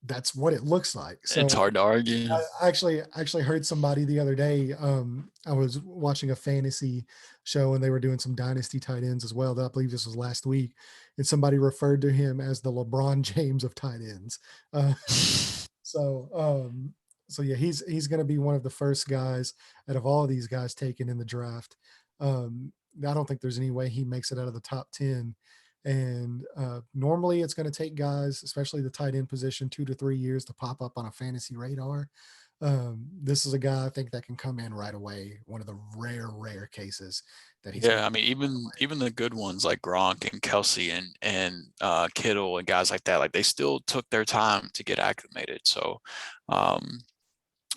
S1: that's what it looks like.
S2: It's
S1: So
S2: hard to argue.
S1: I actually heard somebody the other day. I was watching a fantasy show and they were doing some dynasty tight ends as well. I believe this was last week, and somebody referred to him as the LeBron James of tight ends. Uh, so, so yeah, he's going to be one of the first guys out of all of these guys taken in the draft. I don't think there's any way he makes it out of the top 10. And normally it's going to take guys, especially the tight end position, 2 to 3 years to pop up on a fantasy radar. This is a guy I think that can come in right away. One of the rare cases that he's going
S2: Yeah,
S1: to
S2: I mean,
S1: right
S2: even the good ones like Gronk and Kelsey and Kittle and guys like that, like they still took their time to get acclimated. So, um,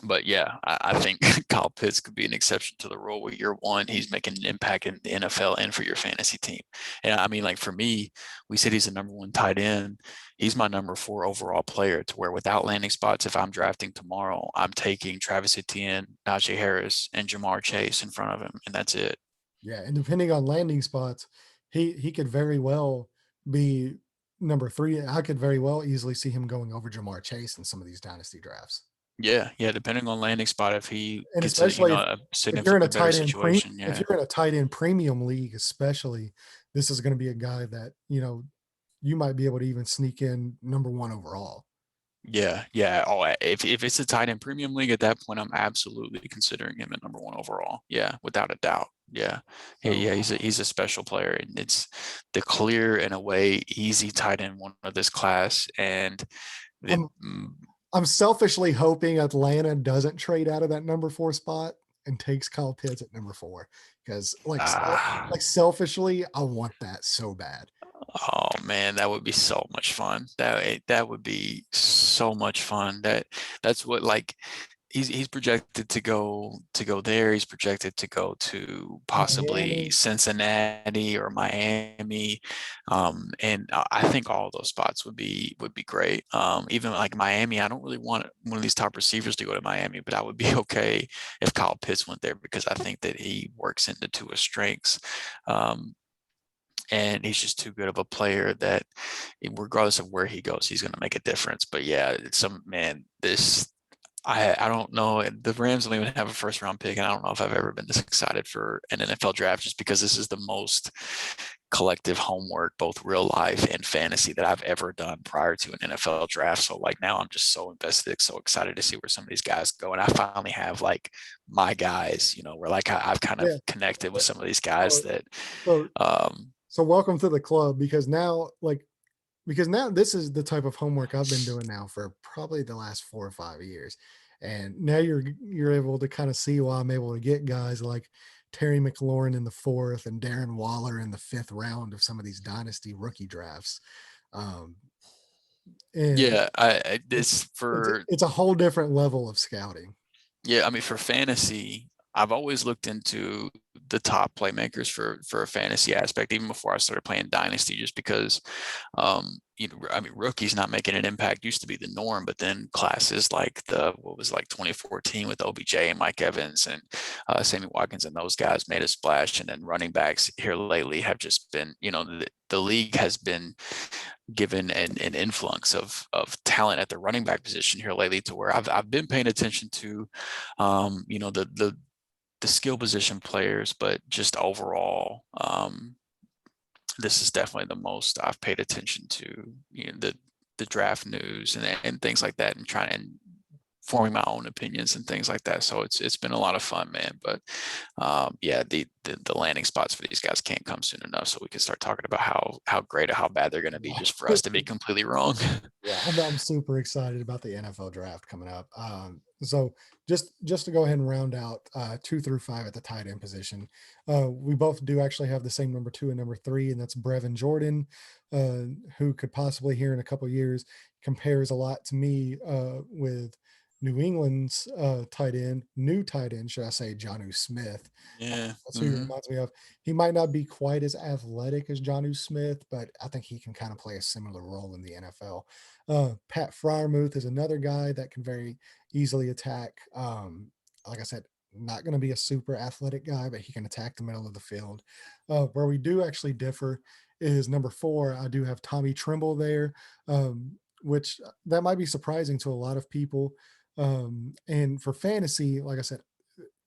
S2: but yeah, I think Kyle Pitts could be an exception to the rule where year one, he's making an impact in the NFL and for your fantasy team. And I mean, like for me, we said he's the number one tight end. He's my number four overall player to where without landing spots, if I'm drafting tomorrow, I'm taking Travis Etienne, Najee Harris, and Jamar Chase in front of him. And that's it.
S1: Yeah, and depending on landing spots, he could very well be number 3. I could very well easily see him going over Jamar Chase in some of these dynasty drafts.
S2: Yeah, yeah, depending on landing spot, if he
S1: And
S2: gets a,
S1: especially
S2: a
S1: if you're in a
S2: significantly better
S1: tight end
S2: situation,
S1: if
S2: yeah.
S1: you're in a tight end premium league, especially, this is going to be a guy that, you might be able to even sneak in number 1 overall.
S2: Yeah, yeah. Oh, if it's a tight end premium league at that point, I'm absolutely considering him at number one overall. Yeah, without a doubt. Yeah,
S1: So
S2: yeah. He's a special player, and it's the clear and away easy tight end one of this class. And it,
S1: I'm I'm selfishly hoping Atlanta doesn't trade out of that number 4 spot and takes Kyle Pitts at number 4, because
S2: ah,
S1: like selfishly, I want that so bad.
S2: oh man, that would be so much fun. That would be so much fun. That's what like he's projected to go there. He's projected to go to possibly
S1: Miami.
S2: Cincinnati or Miami, and I think all of those spots would be great. Even like Miami, I don't really want one of these top receivers to go to Miami, but I would be okay if Kyle Pitts went there because I think that he works into Tua's strengths. And he's just too good of a player that regardless of where he goes, he's going to make a difference. But yeah, some man, this I don't know. The Rams don't even have a first round pick, and I don't know if I've ever been this excited for an NFL draft just because this is the most collective homework, both real life and fantasy, that I've ever done prior to an NFL draft. So like now I'm just so invested, so excited to see where some of these guys go. And I finally have like my guys, where like I've kind of
S1: Yeah.
S2: connected with some of these guys
S1: So
S2: that
S1: so
S2: um
S1: so welcome to the club, because now this is the type of homework I've been doing now for probably the last 4 or 5 years. And now you're able to kind of see why I'm able to get guys like Terry McLaurin in the 4th and Darren Waller in the 5th round of some of these dynasty rookie drafts. Um, and
S2: yeah, I
S1: it's
S2: this
S1: it's
S2: for
S1: it's a whole different level of scouting.
S2: Yeah, I mean, for fantasy, I've always looked into the top playmakers for a fantasy aspect, even before I started playing Dynasty, just because, I mean, rookies not making an impact used to be the norm, but then classes like what was like 2014 with OBJ and Mike Evans and Sammy Watkins and those guys made a splash, and then running backs here lately have just been, the league has been given an influx of talent at the running back position here lately to where I've been paying attention to the skill position players, but just overall, this is definitely the most I've paid attention to, the draft news and things like that, and trying and forming my own opinions and things like that. So it's been a lot of fun, man. But yeah, the landing spots for these guys can't come soon enough, so we can start talking about how great or how bad they're going to be, just for us to be completely wrong.
S1: Yeah, I'm super excited about the NFL draft coming up. So just to go ahead and round out 2 through 5 at the tight end position, we both do actually have the same number 2 and number 3, and that's Brevin Jordan, who could possibly here in a couple years compares a lot to me with New England's new tight end, should I say, Jonnu Smith.
S2: Yeah.
S1: That's who he
S2: Hmm.
S1: reminds me of. He might not be quite as athletic as Jonnu Smith, but I think he can kind of play a similar role in the NFL. Pat Fryermuth is another guy that can very easily attack. Like I said, not going to be a super athletic guy, but he can attack the middle of the field. Where we do actually differ is number 4. I do have Tommy Tremble there, which that might be surprising to a lot of people. And for fantasy, like I said,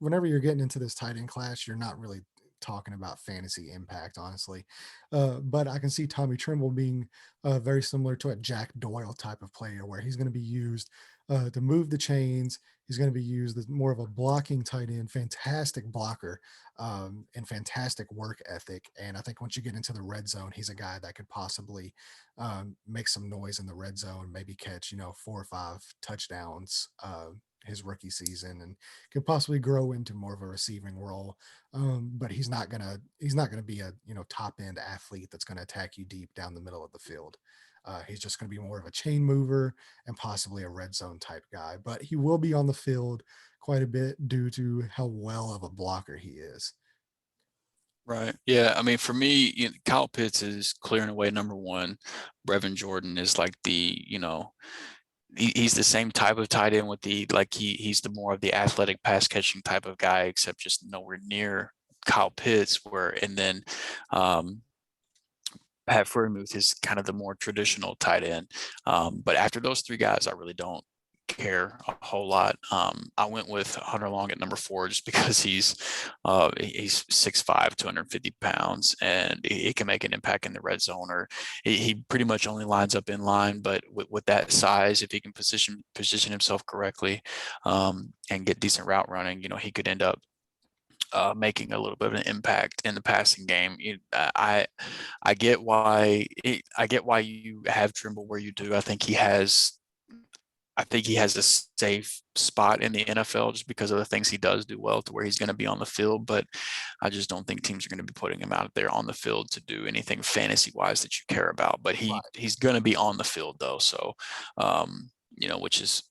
S1: whenever you're getting into this tight end class, you're not really talking about fantasy impact, honestly. But I can see Tommy Trimble being very similar to a Jack Doyle type of player, where he's going to be used to move the chains. He's going to be used as more of a blocking tight end, fantastic blocker, and fantastic work ethic. And I think once you get into the red zone, he's a guy that could possibly make some noise in the red zone, maybe catch 4 or 5 touchdowns his rookie season, and could possibly grow into more of a receiving role. But he's not gonna be a top end athlete that's gonna attack you deep down the middle of the field. He's just going to be more of a chain mover and possibly a red zone type guy, but he will be on the field quite a bit due to how well of a blocker he is.
S2: Right. Yeah. I mean, for me, Kyle Pitts is clearing away number one. Brevin Jordan is like he's the same type of tight end with he's the more of the athletic pass catching type of guy, except just nowhere near Kyle Pitts. And then Pat Freiermuth is kind of the more traditional tight end. But after those three guys, I really don't care a whole lot. I went with Hunter Long at number 4 just because he's 6'5", 250 pounds, and he can make an impact in the red zone. Or he pretty much only lines up in line, but with that size, if he can position himself correctly, and get decent route running, he could end up making a little bit of an impact in the passing game. I get why you have Trimble where you do. I think he has a safe spot in the NFL just because of the things he does do well to where he's going to be on the field. But I just don't think teams are going to be putting him out there on the field to do anything fantasy wise that you care about. But he's going to be on the field though. So, which is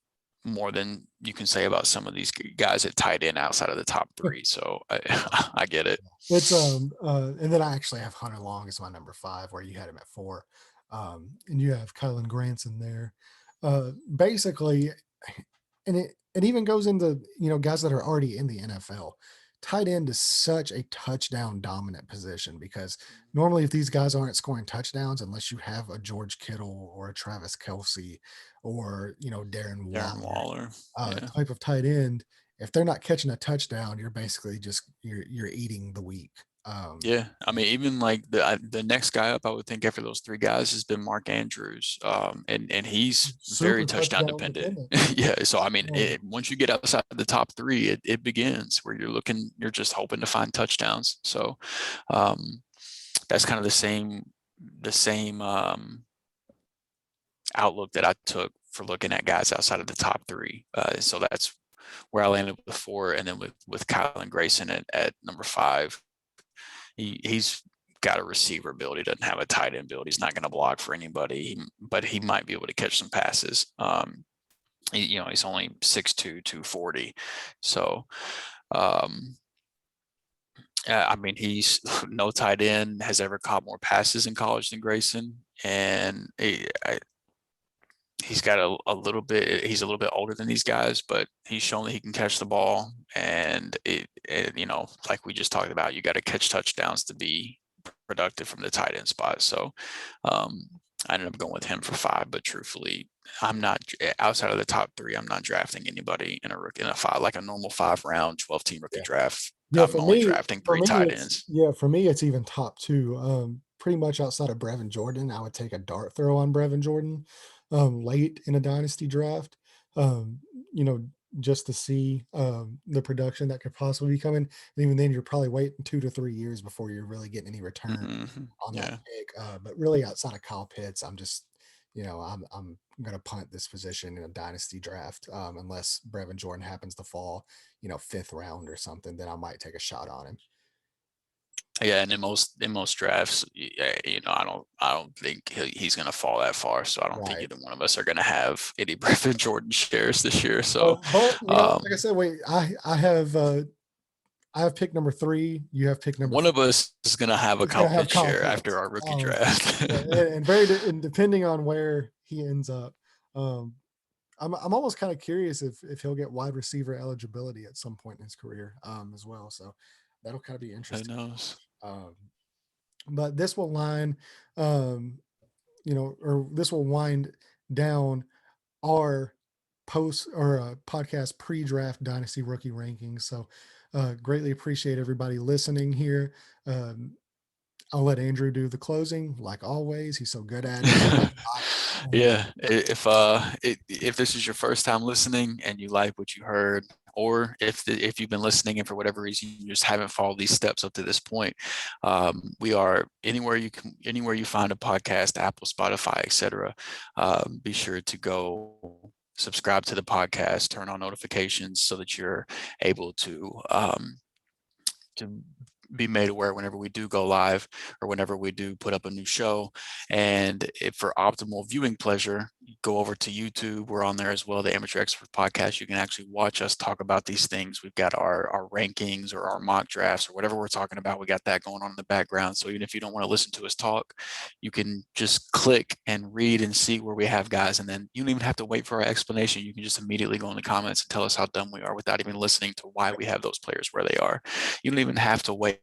S2: more than you can say about some of these guys at tight end outside of the top 3. So I get it.
S1: It's and then I actually have Hunter Long as my number 5, where you had him at 4, and you have Kylan Granson there. Basically, and it even goes into guys that are already in the NFL. Tight end is such a touchdown dominant position because normally if these guys aren't scoring touchdowns, unless you have a George Kittle or a Travis Kelsey or Darren
S2: Darren
S1: Waller
S2: Waller. Yeah.
S1: type of tight end, if they're not catching a touchdown, you're basically just you're eating the week.
S2: Yeah, I
S1: And
S2: mean, even like the next guy up, I would think after those 3 guys has been Mark Andrews, and he's very
S1: super
S2: touchdown
S1: touchdown
S2: dependent.
S1: dependent.
S2: Yeah, so I mean,
S1: Um,
S2: once you get outside the top 3, it begins where you're just hoping to find touchdowns. So um, that's kind of the same outlook that I took for looking at guys outside of the top 3. So that's where I landed with 4, and then with Kyle and Grayson at number 5. He's got a receiver ability, doesn't have a tight end ability. He's not going to block for anybody, but he might be able to catch some passes. He's only 6'2", 240. So, um, I mean, he's no tight end has ever caught more passes in college than Grayson. And he's got a little bit, he's a little bit older than these guys, but he's shown that he can catch the ball. And like we just talked about, you got to catch touchdowns to be productive from the tight end spot. So um, I ended up going with him for 5, but truthfully, I'm not outside of the top 3. I'm not drafting anybody in a 5, like a normal 5-round, 12-team rookie
S1: yeah.
S2: draft.
S1: Yeah,
S2: I'm
S1: for
S2: only
S1: me,
S2: drafting 3 tight ends.
S1: for me, it's even top 2. Pretty much outside of Brevin Jordan, I would take a dart throw on Brevin Jordan, late in a dynasty draft. Um, you know, just to see the production that could possibly be coming. And even then, you're probably waiting 2 to 3 years before you're really getting any return on that
S2: Yeah.
S1: pick. But really, outside of Kyle Pitts, I'm just, I'm gonna punt this position in a dynasty draft, unless Brevin Jordan happens to fall, 5th round or something. Then I might take a shot on him.
S2: Yeah, and in most drafts, I don't think he's going to fall that far. So I don't think
S1: Right.
S2: either one of us are going to have Eddie Griffin Jordan shares this year. So
S1: Well, but like I
S2: um,
S1: said, wait, I have pick number 3. You have pick number
S2: one
S1: 4.
S2: of us is going to have a
S1: It's gonna have
S2: confidence share after
S1: conflicts.
S2: our rookie draft.
S1: Yeah, and depending on where he ends up, um, I'm almost kind of curious if he'll get wide receiver eligibility at some point in his career, as well. So that'll kind of be
S2: Who
S1: interesting.
S2: knows?
S1: Um, but this will line, um, or this will wind down our post or podcast pre-draft dynasty rookie rankings. So greatly appreciate everybody listening here. Um, I'll let Andrew do the closing, like always. He's so good at it. Um,
S2: Yeah, if this is your first time listening and you like what you heard, or if you've been listening and for whatever reason you just haven't followed these steps up to this point, we are anywhere you find a podcast, Apple, Spotify, etc. Be sure to go subscribe to the podcast, turn on notifications so that you're able to be made aware whenever we do go live or whenever we do put up a new show. And if for optimal viewing pleasure, go over to YouTube. We're on there as well, the Amateur Expert Podcast. You can actually watch us talk about these things. We've got our rankings or our mock drafts or whatever we're talking about. We got that going on in the background. So even if you don't want to listen to us talk, you can just click and read and see where we have guys. And then you don't even have to wait for our explanation. You can just immediately go in the comments and tell us how dumb we are without even listening to why we have those players where they are. You don't even have to wait.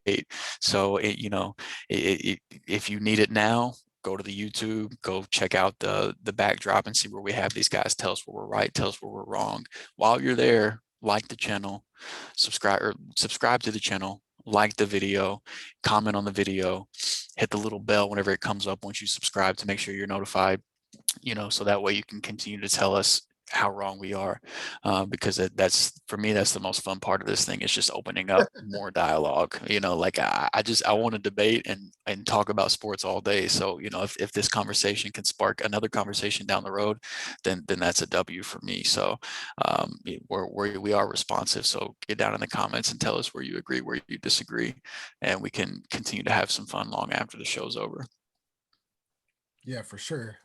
S2: So if you need it now, go to the YouTube, go check out the backdrop and see where we have these guys. Tell us where we're right, tell us where we're wrong. While you're there, like the channel, subscribe to the channel, like the video, comment on the video, hit the little bell whenever it comes up once you subscribe to make sure you're notified, so that way you can continue to tell us how wrong we are, because that's for me, that's the most fun part of this thing, is just opening up more dialogue. Like I want to debate and talk about sports all day. So if this conversation can spark another conversation down the road, then that's a W for me. So we are responsive, so get down in the comments and tell us where you agree, where you disagree, and we can continue to have some fun long after the show's over.
S1: Yeah, for sure.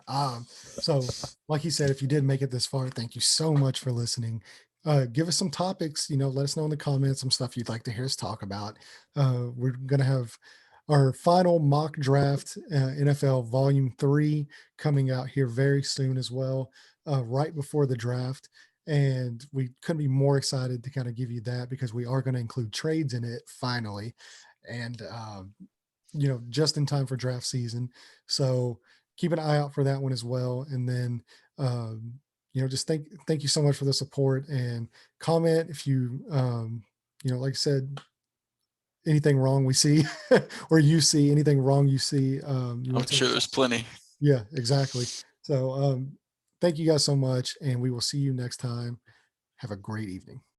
S1: So like you said, if you did make it this far, thank you so much for listening. Give us some topics, let us know in the comments some stuff you'd like to hear us talk about. We're gonna have our final mock draft, NFL Volume 3, coming out here very soon as well, right before the draft. And we couldn't be more excited to kind of give you that, because we are going to include trades in it finally. And just in time for draft season. So keep an eye out for that one as well. And then, just thank you so much for the support, and comment if you, like I said, anything wrong we see, or you see anything wrong you see, you
S2: I'm
S1: want to tell
S2: sure
S1: us.
S2: there's plenty.
S1: Yeah, exactly. So, thank you guys so much, and we will see you next time. Have a great evening.